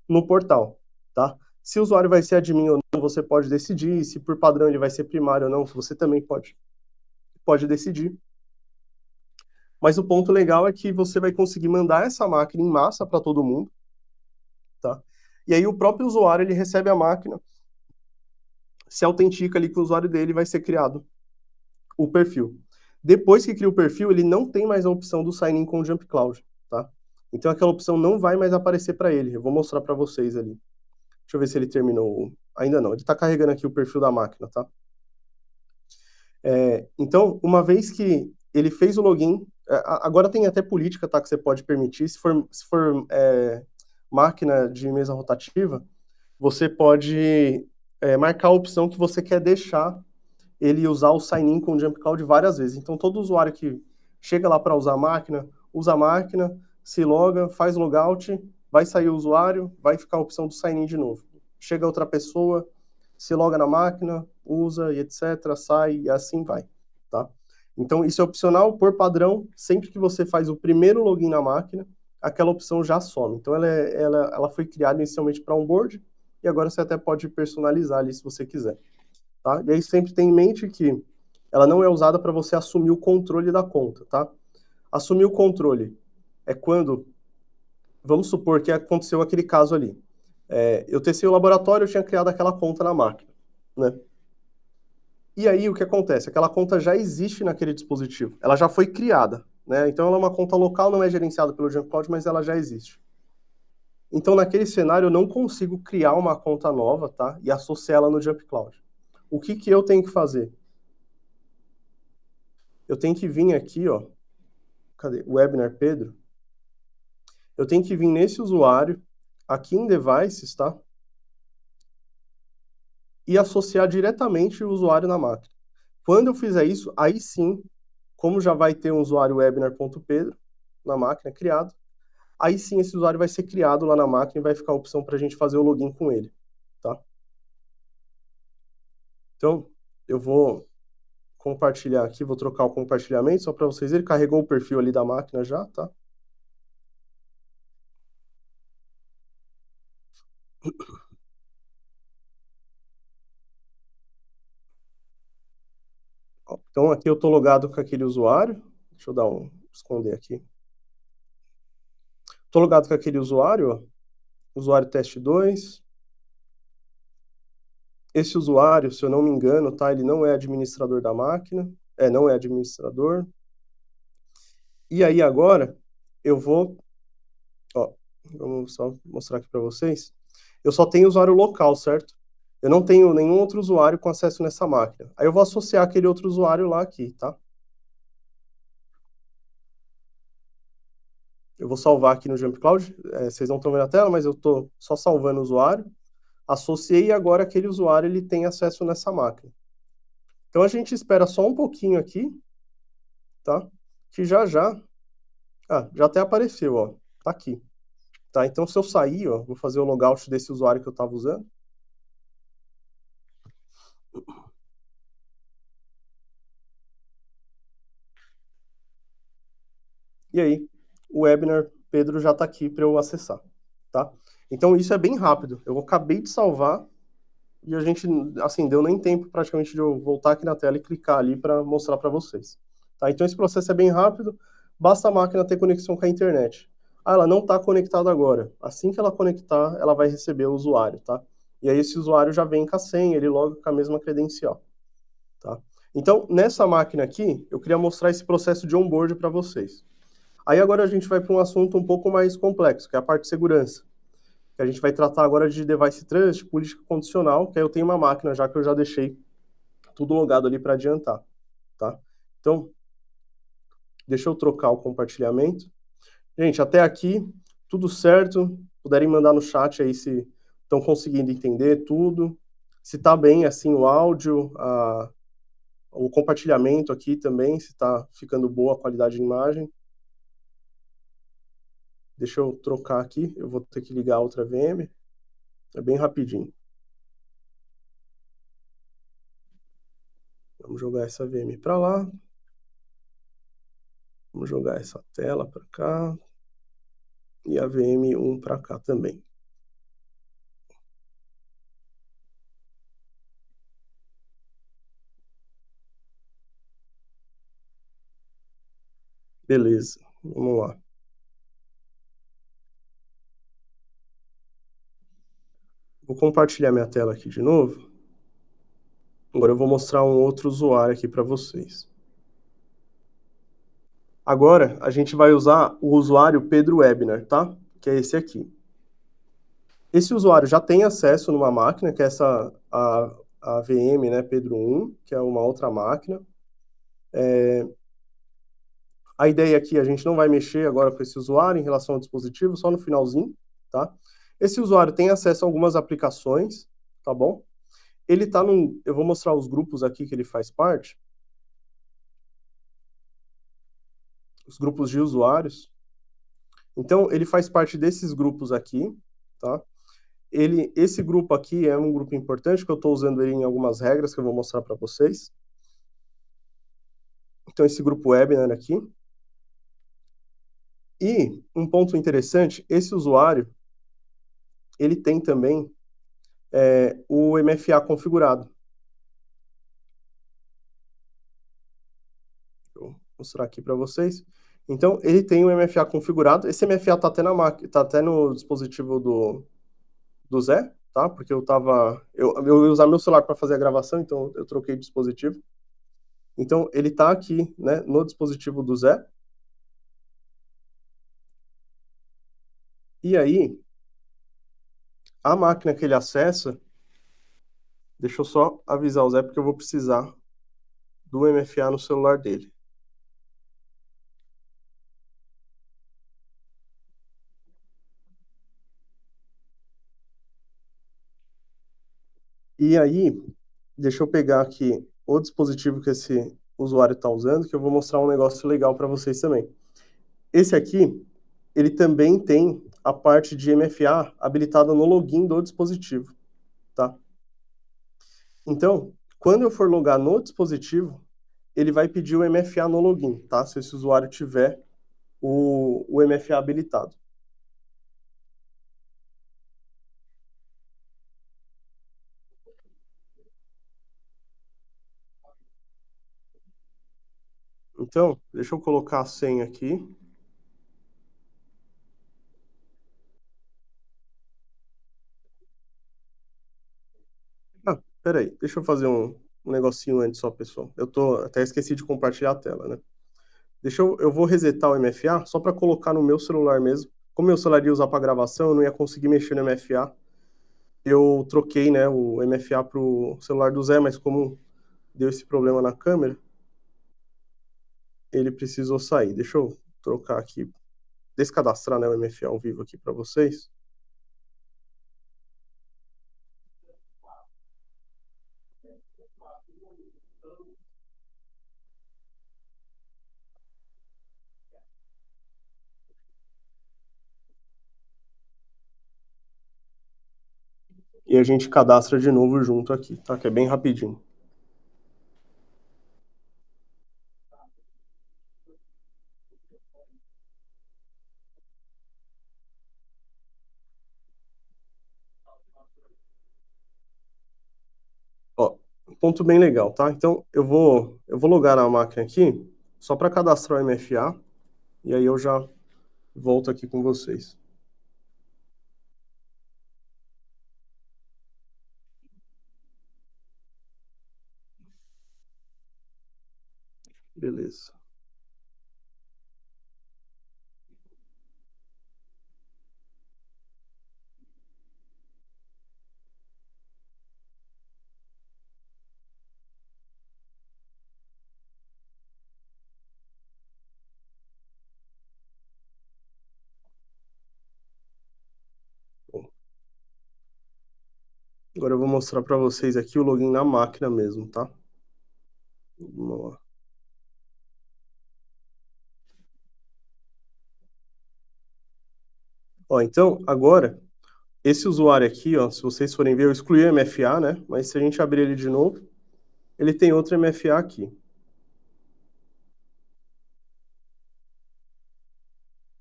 no portal, tá? Se o usuário vai ser admin ou não, você pode decidir, se por padrão ele vai ser primário ou não, você também pode decidir. Mas o ponto legal é que você vai conseguir mandar essa máquina em massa para todo mundo, tá? E aí o próprio usuário, ele recebe a máquina, se autentica ali que o usuário dele vai ser criado o perfil. Depois que cria o perfil, ele não tem mais a opção do sign-in com o Jump Cloud, tá? Então aquela opção não vai mais aparecer para ele. Eu vou mostrar para vocês ali. Deixa eu ver se ele terminou. Ainda não. Ele está carregando aqui o perfil da máquina, tá? Então, uma vez que ele fez o login, agora tem até política, tá? Que você pode permitir. Se for máquina de mesa rotativa, você pode marcar a opção que você quer deixar ele usar o sign-in com o Jump Cloud várias vezes. Então, todo usuário que chega lá para usar a máquina, usa a máquina, se loga, faz logout, vai sair o usuário, vai ficar a opção do sign-in de novo. Chega outra pessoa, se loga na máquina, usa e etc., sai e assim vai, tá? Então, isso é opcional, por padrão, sempre que você faz o primeiro login na máquina, aquela opção já some. Então, ela foi criada inicialmente para onboard, e agora você até pode personalizar ali se você quiser. Tá? E aí sempre tem em mente que ela não é usada para você assumir o controle da conta, tá? Assumir o controle é quando, vamos supor que aconteceu aquele caso ali. Eu testei o laboratório, eu tinha criado aquela conta na máquina, né? E aí o que acontece? Aquela conta já existe naquele dispositivo, ela já foi criada, né? Então ela é uma conta local, não é gerenciada pelo Jump Cloud, mas ela já existe. Então naquele cenário eu não consigo criar uma conta nova, tá? E associá-la no Jump Cloud. O que eu tenho que fazer? Eu tenho que vir aqui, ó, cadê? Webinar Pedro. Eu tenho que vir nesse usuário, aqui em Devices, tá? E associar diretamente o usuário na máquina. Quando eu fizer isso, aí sim, como já vai ter um usuário webinar.pedro na máquina criado, aí sim esse usuário vai ser criado lá na máquina e vai ficar a opção para a gente fazer o login com ele, tá? Então, eu vou compartilhar aqui, vou trocar o compartilhamento só para vocês verem. Ele carregou o perfil ali da máquina já, tá? Então aqui eu estou logado com aquele usuário. Deixa eu esconder aqui. Estou logado com aquele usuário, ó, usuário teste 2. Esse usuário, se eu não me engano, tá, ele não é administrador da máquina. Não é administrador. E aí agora eu vou, ó, vamos só mostrar aqui para vocês. Eu só tenho usuário local, certo? Eu não tenho nenhum outro usuário com acesso nessa máquina. Aí eu vou associar aquele outro usuário lá aqui, tá? Eu vou salvar aqui no Jump Cloud. Vocês não estão vendo a tela, mas eu estou só salvando o usuário. Associei e agora aquele usuário ele tem acesso nessa máquina. Então a gente espera só um pouquinho aqui, tá? Que já já até apareceu, ó. Tá aqui. Tá? Então se eu sair, ó, vou fazer o logout desse usuário que eu estava usando. E aí, o webinar Pedro já está aqui para eu acessar, tá? Então isso é bem rápido. Eu acabei de salvar e a gente, assim, deu nem tempo praticamente de eu voltar aqui na tela e clicar ali para mostrar para vocês. Tá? Então esse processo é bem rápido, basta a máquina ter conexão com a internet. Ela não está conectada agora. Assim que ela conectar, ela vai receber o usuário, tá? E aí esse usuário já vem com a senha, ele loga com a mesma credencial, tá? Então, nessa máquina aqui, eu queria mostrar esse processo de onboard para vocês. Aí agora a gente vai para um assunto um pouco mais complexo, que é a parte de segurança. Que a gente vai tratar agora de device trust, política condicional, que aí eu tenho uma máquina já que eu já deixei tudo logado ali para adiantar, tá? Então, deixa eu trocar o compartilhamento. Gente, até aqui, tudo certo. Puderem mandar no chat aí se estão conseguindo entender tudo. Se está bem, assim, o áudio, o compartilhamento aqui também, se está ficando boa a qualidade de imagem. Deixa eu trocar aqui, eu vou ter que ligar a outra VM. É bem rapidinho. Vamos jogar essa VM para lá. Vamos jogar essa tela para cá. E a VM1 para cá também. Beleza, vamos lá. Vou compartilhar minha tela aqui de novo. Agora eu vou mostrar um outro usuário aqui para vocês. Agora a gente vai usar o usuário Pedro Webner, tá? Que é esse aqui. Esse usuário já tem acesso numa máquina, que é a VM, né, Pedro 1, que é uma outra máquina. A ideia aqui, a gente não vai mexer agora com esse usuário em relação ao dispositivo, só no finalzinho, tá? Esse usuário tem acesso a algumas aplicações, tá bom? Ele tá num... Eu vou mostrar os grupos aqui que ele faz parte. Os grupos de usuários. Então, ele faz parte desses grupos aqui, tá? Esse grupo aqui é um grupo importante, que eu estou usando ele em algumas regras que eu vou mostrar para vocês. Então, esse grupo webinar aqui. E um ponto interessante, esse usuário, ele tem também o MFA configurado. Vou mostrar aqui para vocês. Então, ele tem o MFA configurado. Esse MFA está até na máquina, está até no dispositivo do Zé, tá? Porque eu ia usar meu celular para fazer a gravação, então eu troquei de dispositivo. Então, ele está aqui, né, no dispositivo do Zé. E aí, a máquina que ele acessa, deixa eu só avisar o Zé, porque eu vou precisar do MFA no celular dele. E aí, deixa eu pegar aqui o dispositivo que esse usuário está usando, que eu vou mostrar um negócio legal para vocês também. Esse aqui, ele também tem a parte de MFA habilitada no login do dispositivo, tá? Então, quando eu for logar no dispositivo, ele vai pedir o MFA no login, tá? Se esse usuário tiver o MFA habilitado. Então, deixa eu colocar a senha aqui. Ah, peraí, deixa eu fazer um negocinho antes só, pessoal. Até esqueci de compartilhar a tela, né? Eu vou resetar o MFA só para colocar no meu celular mesmo. Como meu celular ia usar para gravação, eu não ia conseguir mexer no MFA. Eu troquei, né, o MFA pro celular do Zé, mas como deu esse problema na câmera, ele precisou sair. Deixa eu trocar aqui, descadastrar, né, o MFA ao vivo aqui para vocês. E a gente cadastra de novo junto aqui, tá? Que é bem rapidinho. Ó, ponto bem legal, tá? Então eu vou logar na máquina aqui só para cadastrar o MFA e aí eu já volto aqui com vocês. Beleza. Agora eu vou mostrar para vocês aqui o login na máquina mesmo, tá? Vamos lá. Ó, então, agora, esse usuário aqui, ó, se vocês forem ver, eu excluí o MFA, né? Mas se a gente abrir ele de novo, ele tem outro MFA aqui.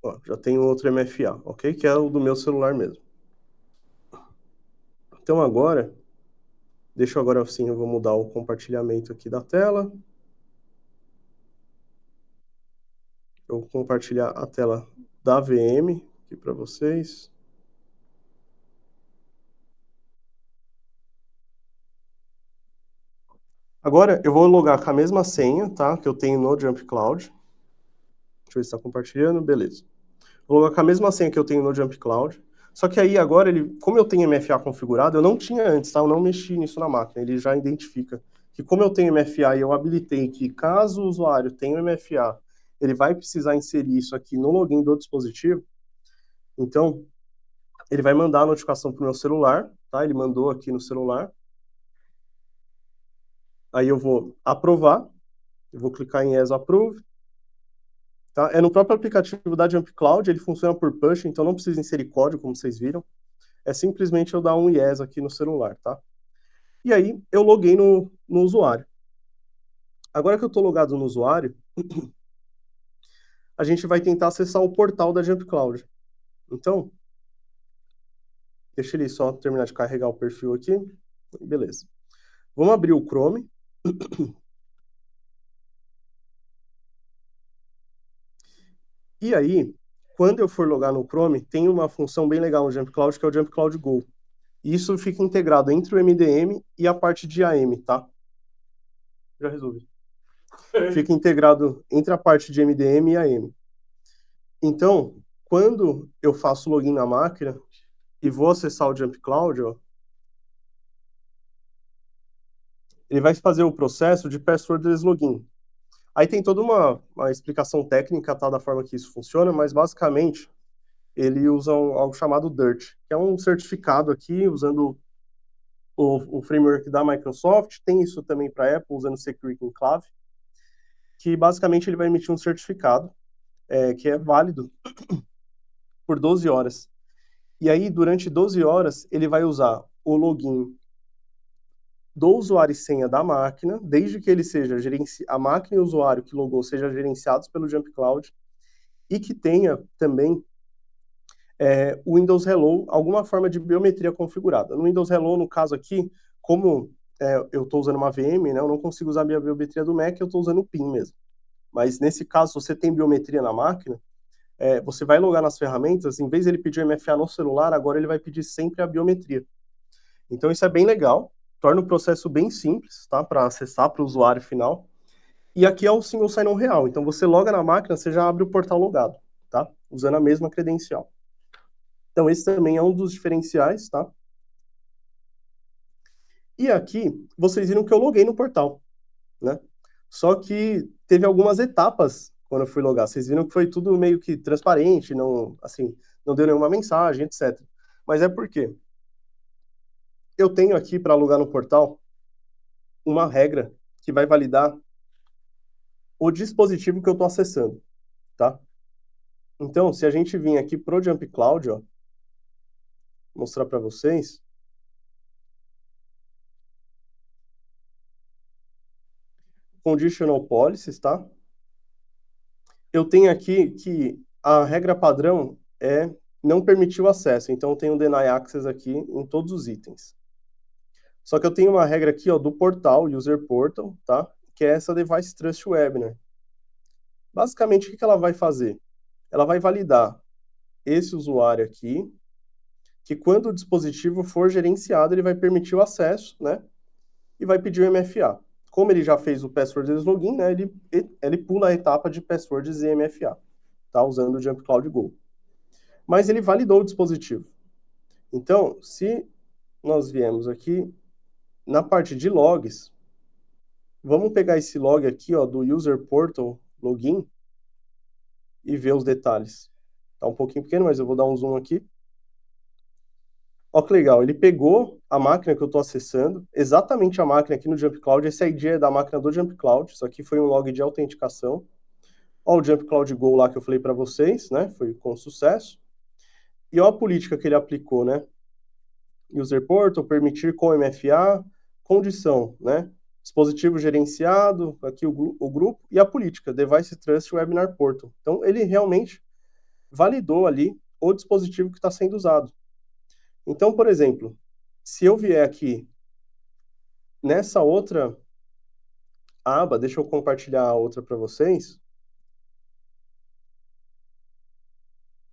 Ó, já tem outro MFA, ok? Que é o do meu celular mesmo. Então agora, deixa eu agora assim, eu vou mudar o compartilhamento aqui da tela. Eu vou compartilhar a tela da VM aqui para vocês. Agora eu vou logar com a mesma senha, tá? Que eu tenho no Jump Cloud. Deixa eu ver se está compartilhando, beleza. Vou logar com a mesma senha que eu tenho no Jump Cloud. Só que aí agora, como eu tenho MFA configurado, eu não tinha antes, tá? Eu não mexi nisso na máquina. Ele já identifica que como eu tenho MFA e eu habilitei que caso o usuário tenha MFA, ele vai precisar inserir isso aqui no login do dispositivo. Então, ele vai mandar a notificação para o meu celular, tá? Ele mandou aqui no celular. Aí eu vou aprovar. Eu vou clicar em Yes Approve. Tá? É no próprio aplicativo da Jump Cloud, ele funciona por push, então não precisa inserir código, como vocês viram. É simplesmente eu dar um yes aqui no celular, tá? E aí eu loguei no usuário. Agora que eu estou logado no usuário, a gente vai tentar acessar o portal da Jump Cloud. Então, deixa ele só terminar de carregar o perfil aqui. Beleza. Vamos abrir o Chrome. E aí, quando eu for logar no Chrome, tem uma função bem legal no Jump Cloud, que é o Jump Cloud Go. E isso fica integrado entre o MDM e a parte de AM, tá? Já resolvi. Fica integrado entre a parte de MDM e AM. Então, quando eu faço login na máquina e vou acessar o Jump Cloud, ó, ele vai fazer o processo de passwordless login. Aí tem toda uma explicação técnica, tá, da forma que isso funciona, mas basicamente ele usa algo chamado DIRT, que é um certificado aqui usando o framework da Microsoft, tem isso também para Apple usando Security Enclave, que basicamente ele vai emitir um certificado que é válido por 12 horas. E aí, durante 12 horas, ele vai usar o login do usuário e senha da máquina, desde que ele seja a máquina e o usuário que logou sejam gerenciados pelo Jump Cloud e que tenha também o Windows Hello, alguma forma de biometria configurada. No Windows Hello, no caso aqui, como eu estou usando uma VM, né, eu não consigo usar a minha biometria do Mac, eu estou usando o PIN mesmo. Mas nesse caso, se você tem biometria na máquina, você vai logar nas ferramentas, em vez de ele pedir o MFA no celular, agora ele vai pedir sempre a biometria. Então isso é bem legal, torna o processo bem simples, tá, para acessar para o usuário final. E aqui é o single sign-on real, então você loga na máquina, você já abre o portal logado, tá, usando a mesma credencial. Então esse também é um dos diferenciais, tá? E aqui vocês viram que eu loguei no portal, né? Só que teve algumas etapas quando eu fui logar. Vocês viram que foi tudo meio que transparente, não, assim, não deu nenhuma mensagem, etc. Mas é porque eu tenho aqui para logar no portal uma regra que vai validar o dispositivo que eu estou acessando, tá? Então, se a gente vir aqui pro Jump Cloud, ó, mostrar para vocês, Conditional Policies, tá? Eu tenho aqui que a regra padrão é não permitir o acesso, então eu tenho um Deny Access aqui em todos os itens. Só que eu tenho uma regra aqui, ó, do portal, User Portal, tá? Que é essa Device Trust Webinar. Basicamente, o que ela vai fazer? Ela vai validar esse usuário aqui, que quando o dispositivo for gerenciado, ele vai permitir o acesso, né? E vai pedir o MFA. Como ele já fez o Passwordless Login, né? Ele pula a etapa de Passwords e MFA, tá? Usando o Jump Cloud Go. Mas ele validou o dispositivo. Então, se nós viemos aqui na parte de logs, vamos pegar esse log aqui, ó, do User Portal Login e ver os detalhes. Tá um pouquinho pequeno, mas eu vou dar um zoom aqui. Ó que legal, ele pegou a máquina que eu estou acessando, exatamente a máquina aqui no Jump Cloud, esse ID é da máquina do Jump Cloud, isso aqui foi um log de autenticação. Ó o Jump Cloud Go lá que eu falei para vocês, né? Foi com sucesso. E ó a política que ele aplicou, né? User Portal, permitir com MFA, condição, né? Dispositivo gerenciado, aqui o grupo, e a política, Device Trust Webinar Portal. Então, ele realmente validou ali o dispositivo que está sendo usado. Então, por exemplo, se eu vier aqui nessa outra aba, deixa eu compartilhar a outra para vocês,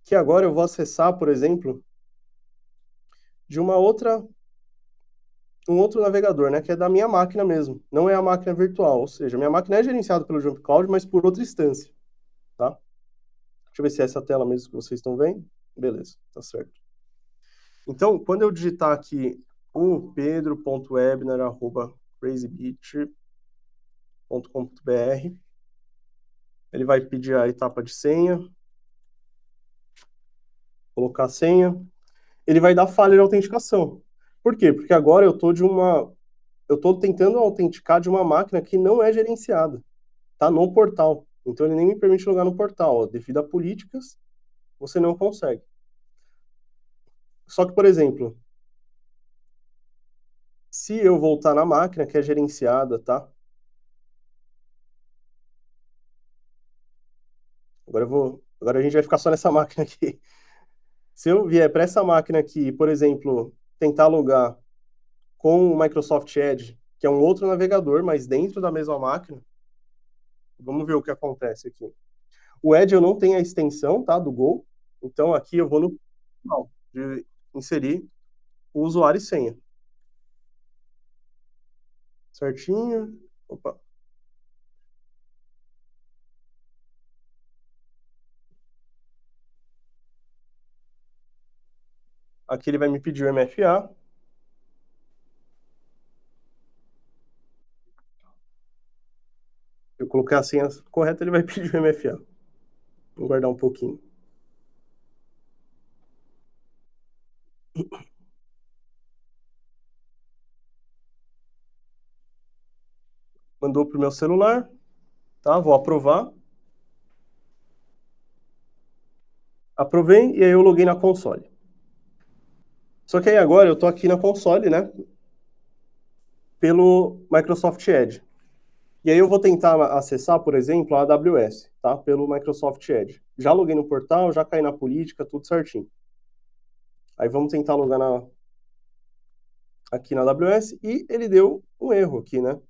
que agora eu vou acessar, por exemplo, de uma outra, um outro navegador, né, que é da minha máquina mesmo, não é a máquina virtual, ou seja, minha máquina é gerenciada pelo Jump Cloud, mas por outra instância, tá? Deixa eu ver se é essa tela mesmo que vocês estão vendo. Beleza, tá certo. Então, quando eu digitar aqui o pedro.webner@crazybeach.com.br, ele vai pedir a etapa de senha, colocar a senha, ele vai dar falha de autenticação. Por quê? Porque agora eu estou tentando autenticar de uma máquina que não é gerenciada, tá no portal. Então ele nem me permite logar no portal, ó. Devido a políticas, você não consegue. Só que, por exemplo, se eu voltar na máquina que é gerenciada, tá? Agora a gente vai ficar só nessa máquina aqui. Se eu vier para essa máquina aqui, por exemplo, tentar logar com o Microsoft Edge, que é um outro navegador, mas dentro da mesma máquina, vamos ver o que acontece aqui. O Edge eu não tenho a extensão, tá, do Go, então aqui eu vou no final de inserir o usuário e senha. Certinho. Opa. Aqui ele vai me pedir o MFA. Eu coloquei a senha correta, ele vai pedir o MFA. Vou guardar um pouquinho. Mandou para o meu celular, tá? Vou aprovar. Aprovei e aí eu loguei na console. Só que aí agora eu estou aqui na console, né? Pelo Microsoft Edge. E aí eu vou tentar acessar, por exemplo, a AWS, tá? Pelo Microsoft Edge. Já loguei no portal, já caí na política, tudo certinho. Aí vamos tentar logar aqui na AWS e ele deu um erro aqui, né?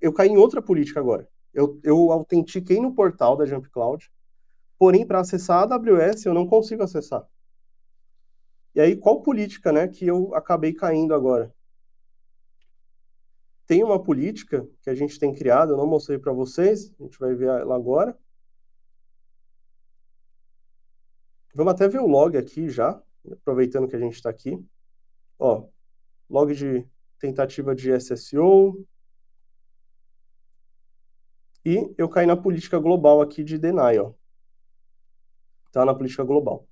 Eu caí em outra política agora. Eu autentiquei no portal da Jump Cloud, porém para acessar a AWS eu não consigo acessar. E aí qual política, né, que eu acabei caindo agora? Tem uma política que a gente tem criado, eu não mostrei para vocês, a gente vai ver ela agora. Vamos até ver o log aqui já, aproveitando que a gente está aqui. Ó, log de tentativa de SSO. E eu caí na política global aqui de denial. Tá na política global.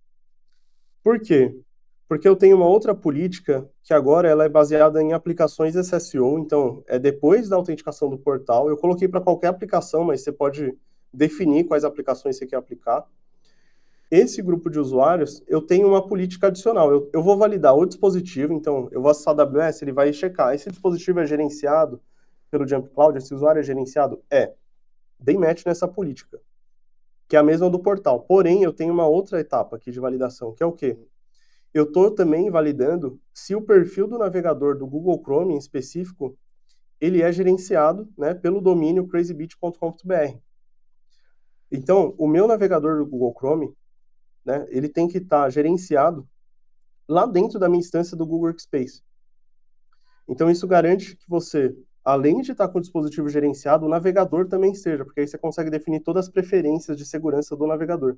Por quê? Porque eu tenho uma outra política que agora ela é baseada em aplicações SSO, então é depois da autenticação do portal. Eu coloquei para qualquer aplicação, mas você pode definir quais aplicações você quer aplicar. Esse grupo de usuários, eu tenho uma política adicional. Eu vou validar o dispositivo, então eu vou acessar a AWS, ele vai checar. Esse dispositivo é gerenciado pelo Jump Cloud, esse usuário é gerenciado? É. Dei match nessa política, que é a mesma do portal. Porém, eu tenho uma outra etapa aqui de validação, que é o quê? Eu estou também validando se o perfil do navegador do Google Chrome em específico, ele é gerenciado, né, pelo domínio crazybeach.com.br. Então, o meu navegador do Google Chrome, né, ele tem que estar gerenciado lá dentro da minha instância do Google Workspace. Então, isso garante que você, além de estar com o dispositivo gerenciado, o navegador também seja, porque aí você consegue definir todas as preferências de segurança do navegador,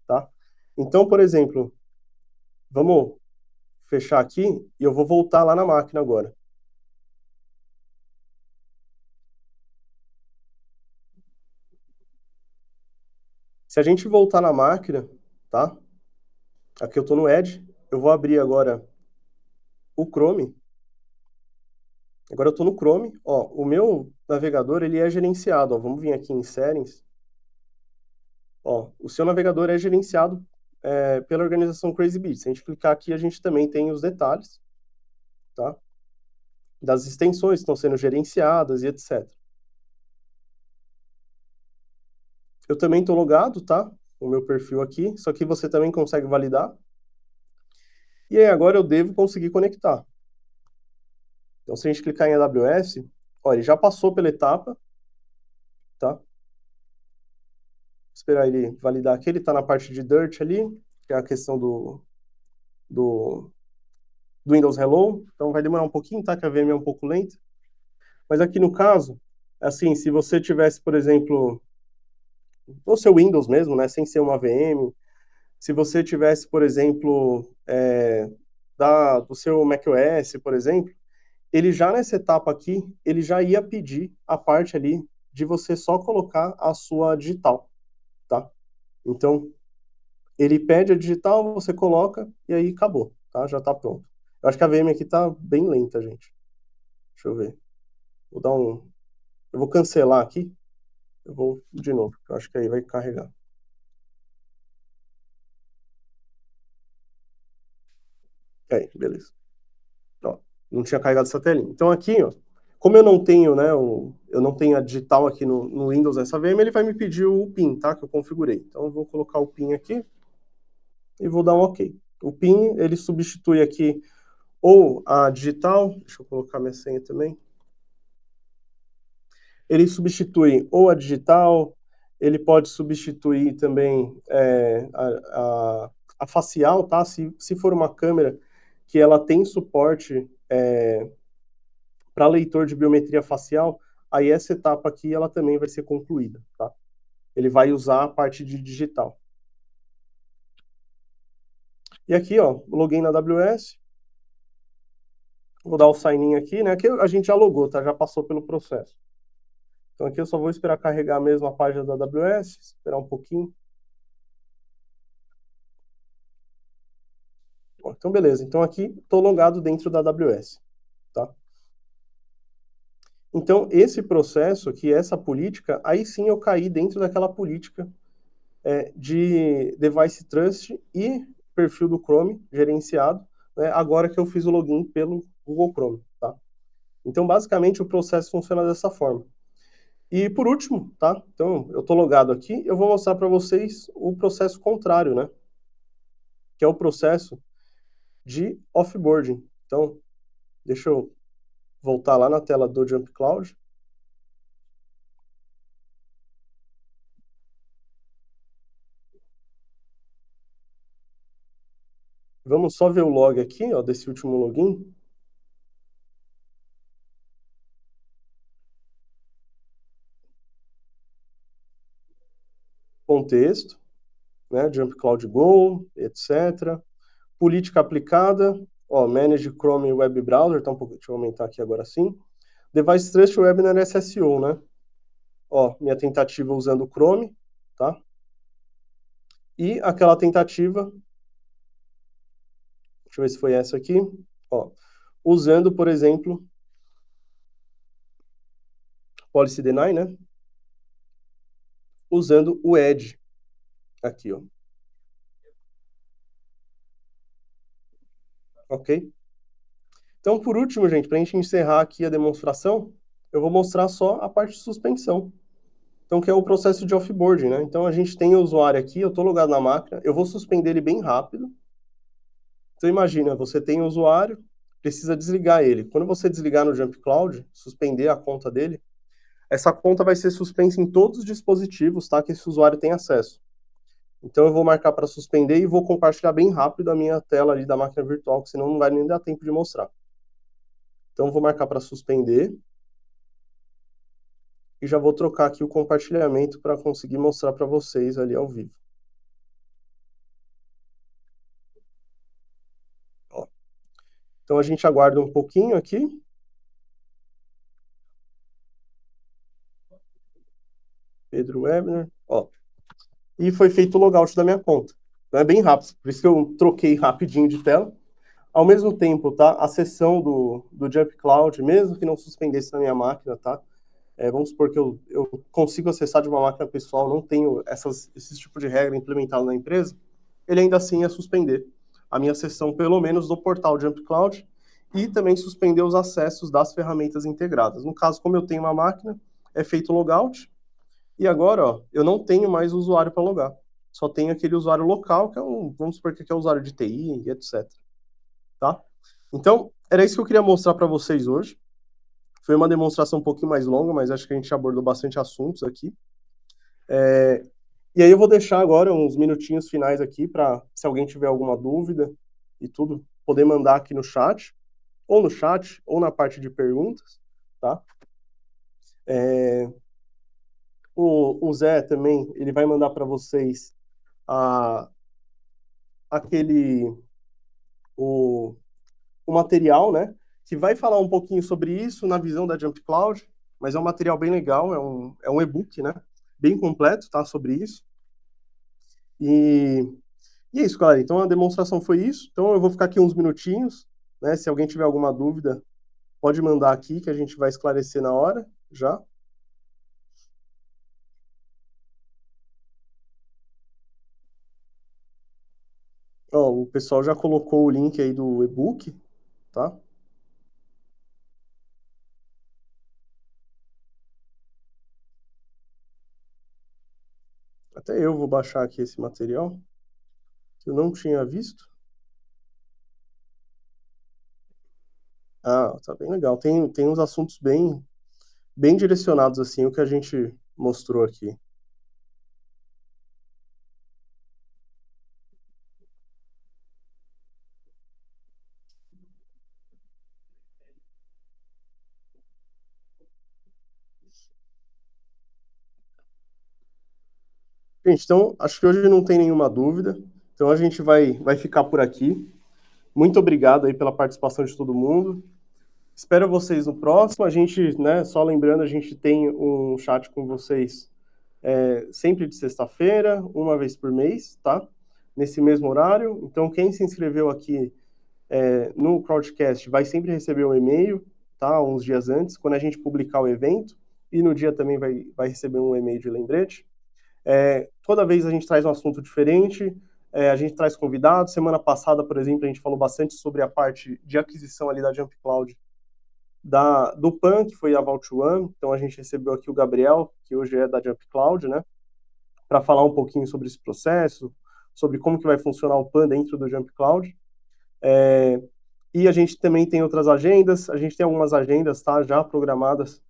tá? Então, por exemplo, vamos fechar aqui e eu vou voltar lá na máquina agora. Se a gente voltar na máquina, tá? Aqui eu estou no Edge, eu vou abrir agora o Chrome. Agora eu estou no Chrome. Ó, o meu navegador ele é gerenciado. Ó, vamos vir aqui em Settings. Ó, o seu navegador é gerenciado pela organização Crazy Bits. Se a gente clicar aqui, a gente também tem os detalhes, tá? Das extensões que estão sendo gerenciadas e etc. Eu também estou logado, tá? O meu perfil aqui, só que você também consegue validar. E aí agora eu devo conseguir conectar. Então se a gente clicar em AWS, ó, ele já passou pela etapa, tá? Esperar ele validar aqui, ele está na parte de Dirt ali, que é a questão do, do Windows Hello, então vai demorar um pouquinho, tá? Que a VM é um pouco lenta. Mas aqui no caso, assim, se você tivesse, por exemplo, no seu Windows mesmo, né, sem ser uma VM, se você tivesse, por exemplo, do seu macOS, por exemplo, ele já nessa etapa aqui, ele já ia pedir a parte ali de você só colocar a sua digital, tá? Então, ele pede a digital, você coloca e aí acabou, tá? Já tá pronto. Eu acho que a VM aqui tá bem lenta, gente. Deixa eu ver. Vou dar um... Eu vou cancelar aqui. Eu vou de novo. Eu acho que aí vai carregar. Aí, beleza. Ó, não tinha carregado essa telinha. Então aqui, ó, como eu não tenho, né, eu não tenho a digital aqui no Windows nessa VM, ele vai me pedir o PIN, tá? Que eu configurei. Então eu vou colocar o PIN aqui e vou dar um OK. O PIN, ele substitui aqui ou a digital, deixa eu colocar minha senha também. Ele substitui ou a digital, ele pode substituir também a facial, tá? Se for uma câmera que ela tem suporte para leitor de biometria facial, aí essa etapa aqui ela também vai ser concluída, tá? Ele vai usar a parte de digital. E aqui, ó, login na AWS. Vou dar o sign in aqui, né? Aqui a gente já logou, tá? Já passou pelo processo. Então aqui eu só vou esperar carregar mesmo a página da AWS, esperar um pouquinho. Então beleza, então aqui estou logado dentro da AWS, tá? Então esse processo aqui, essa política, aí sim eu caí dentro daquela política de Device Trust e perfil do Chrome gerenciado, né, agora que eu fiz o login pelo Google Chrome, tá? Então basicamente o processo funciona dessa forma. E por último, tá? Então eu estou logado aqui, eu vou mostrar para vocês o processo contrário, né? Que é o processo de offboarding. Então, deixa eu voltar lá na tela do Jump Cloud. Vamos só ver o log aqui, ó, desse último login. Contexto, né? Jump Cloud Go, etc. Política aplicada, ó, Manage Chrome Web Browser, tá um pouco, deixa eu aumentar aqui agora sim. Device Trust Webinar SSO, né? Ó, minha tentativa usando o Chrome, tá? E aquela tentativa, deixa eu ver se foi essa aqui, ó, usando, por exemplo, Policy Deny, né? Usando o Edge aqui, ó. Ok? Então, por último, gente, para a gente encerrar aqui a demonstração, eu vou mostrar só a parte de suspensão. Então, que é o processo de offboarding, né? Então, a gente tem o usuário aqui, eu estou logado na máquina, eu vou suspender ele bem rápido. Então, imagina, você tem o usuário, precisa desligar ele. Quando você desligar no Jump Cloud, suspender a conta dele, essa conta vai ser suspensa em todos os dispositivos, tá? Que esse usuário tem acesso. Então, eu vou marcar para suspender e vou compartilhar bem rápido a minha tela ali da máquina virtual, que senão não vai nem dar tempo de mostrar. Então, eu vou marcar para suspender. E já vou trocar aqui o compartilhamento para conseguir mostrar para vocês ali ao vivo. Ó. Então a gente aguarda um pouquinho aqui. Pedro Webner. Ó. E foi feito o logout da minha conta. Então é bem rápido, por isso que eu troquei rapidinho de tela. Ao mesmo tempo, tá? A sessão do Jump Cloud, mesmo que não suspendesse na minha máquina, tá? Vamos supor que eu consigo acessar de uma máquina pessoal, não tenho esse tipo de regra implementado na empresa, ele ainda assim ia suspender a minha sessão, pelo menos do portal Jump Cloud, e também suspender os acessos das ferramentas integradas. No caso, como eu tenho uma máquina, é feito logout, e agora, ó, eu não tenho mais usuário para logar. Só tenho aquele usuário local, que é vamos supor que é usuário de TI e etc. Tá? Então, era isso que eu queria mostrar para vocês hoje. Foi uma demonstração um pouquinho mais longa, mas acho que a gente abordou bastante assuntos aqui. E aí eu vou deixar agora uns minutinhos finais aqui para, se alguém tiver alguma dúvida e tudo, poder mandar aqui no chat, ou na parte de perguntas, tá? O Zé também, ele vai mandar para vocês a, aquele, o, o material, né? Que vai falar um pouquinho sobre isso na visão da Jump Cloud, mas é um material bem legal, é um e-book, né? Bem completo, tá? Sobre isso. E é isso, galera. Então a demonstração foi isso. Então eu vou ficar aqui uns minutinhos, né? Se alguém tiver alguma dúvida, pode mandar aqui que a gente vai esclarecer na hora, já. Ó, o pessoal já colocou o link aí do e-book, tá? Até eu vou baixar aqui esse material, que eu não tinha visto. Ah, tá bem legal. Tem uns assuntos bem direcionados, assim, o que a gente mostrou aqui. Gente, então, acho que hoje não tem nenhuma dúvida. Então a gente vai ficar por aqui. Muito obrigado aí pela participação de todo mundo. Espero vocês no próximo. A gente, né, só lembrando, a gente tem um chat com vocês sempre de sexta-feira, uma vez por mês, tá? Nesse mesmo horário. Então, quem se inscreveu aqui no Crowdcast vai sempre receber um e-mail, tá? Uns dias antes, quando a gente publicar o evento. E no dia também vai receber um e-mail de lembrete. Toda vez a gente traz um assunto diferente, a gente traz convidados. Semana passada, por exemplo, a gente falou bastante sobre a parte de aquisição ali da Jump Cloud do PAN, que foi a Vault One. Então a gente recebeu aqui o Gabriel, que hoje é da Jump Cloud, né, para falar um pouquinho sobre esse processo, sobre como que vai funcionar o PAN dentro do Jump Cloud. E a gente também tem outras agendas, a gente tem algumas agendas, tá, já programadas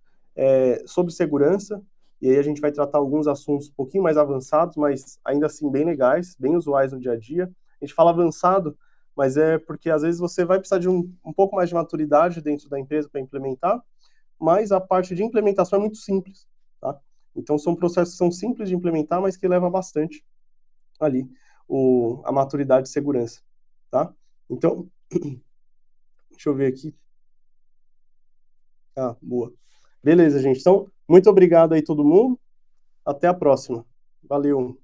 sobre segurança, e aí a gente vai tratar alguns assuntos um pouquinho mais avançados, mas ainda assim bem legais, bem usuais no dia a dia. A gente fala avançado, mas é porque às vezes você vai precisar de um pouco mais de maturidade dentro da empresa para implementar, mas a parte de implementação é muito simples, tá? Então são processos que são simples de implementar, mas que leva bastante ali a maturidade de segurança, tá? Então, deixa eu ver aqui. Ah, boa. Beleza, gente. Então, muito obrigado aí todo mundo. Até a próxima. Valeu.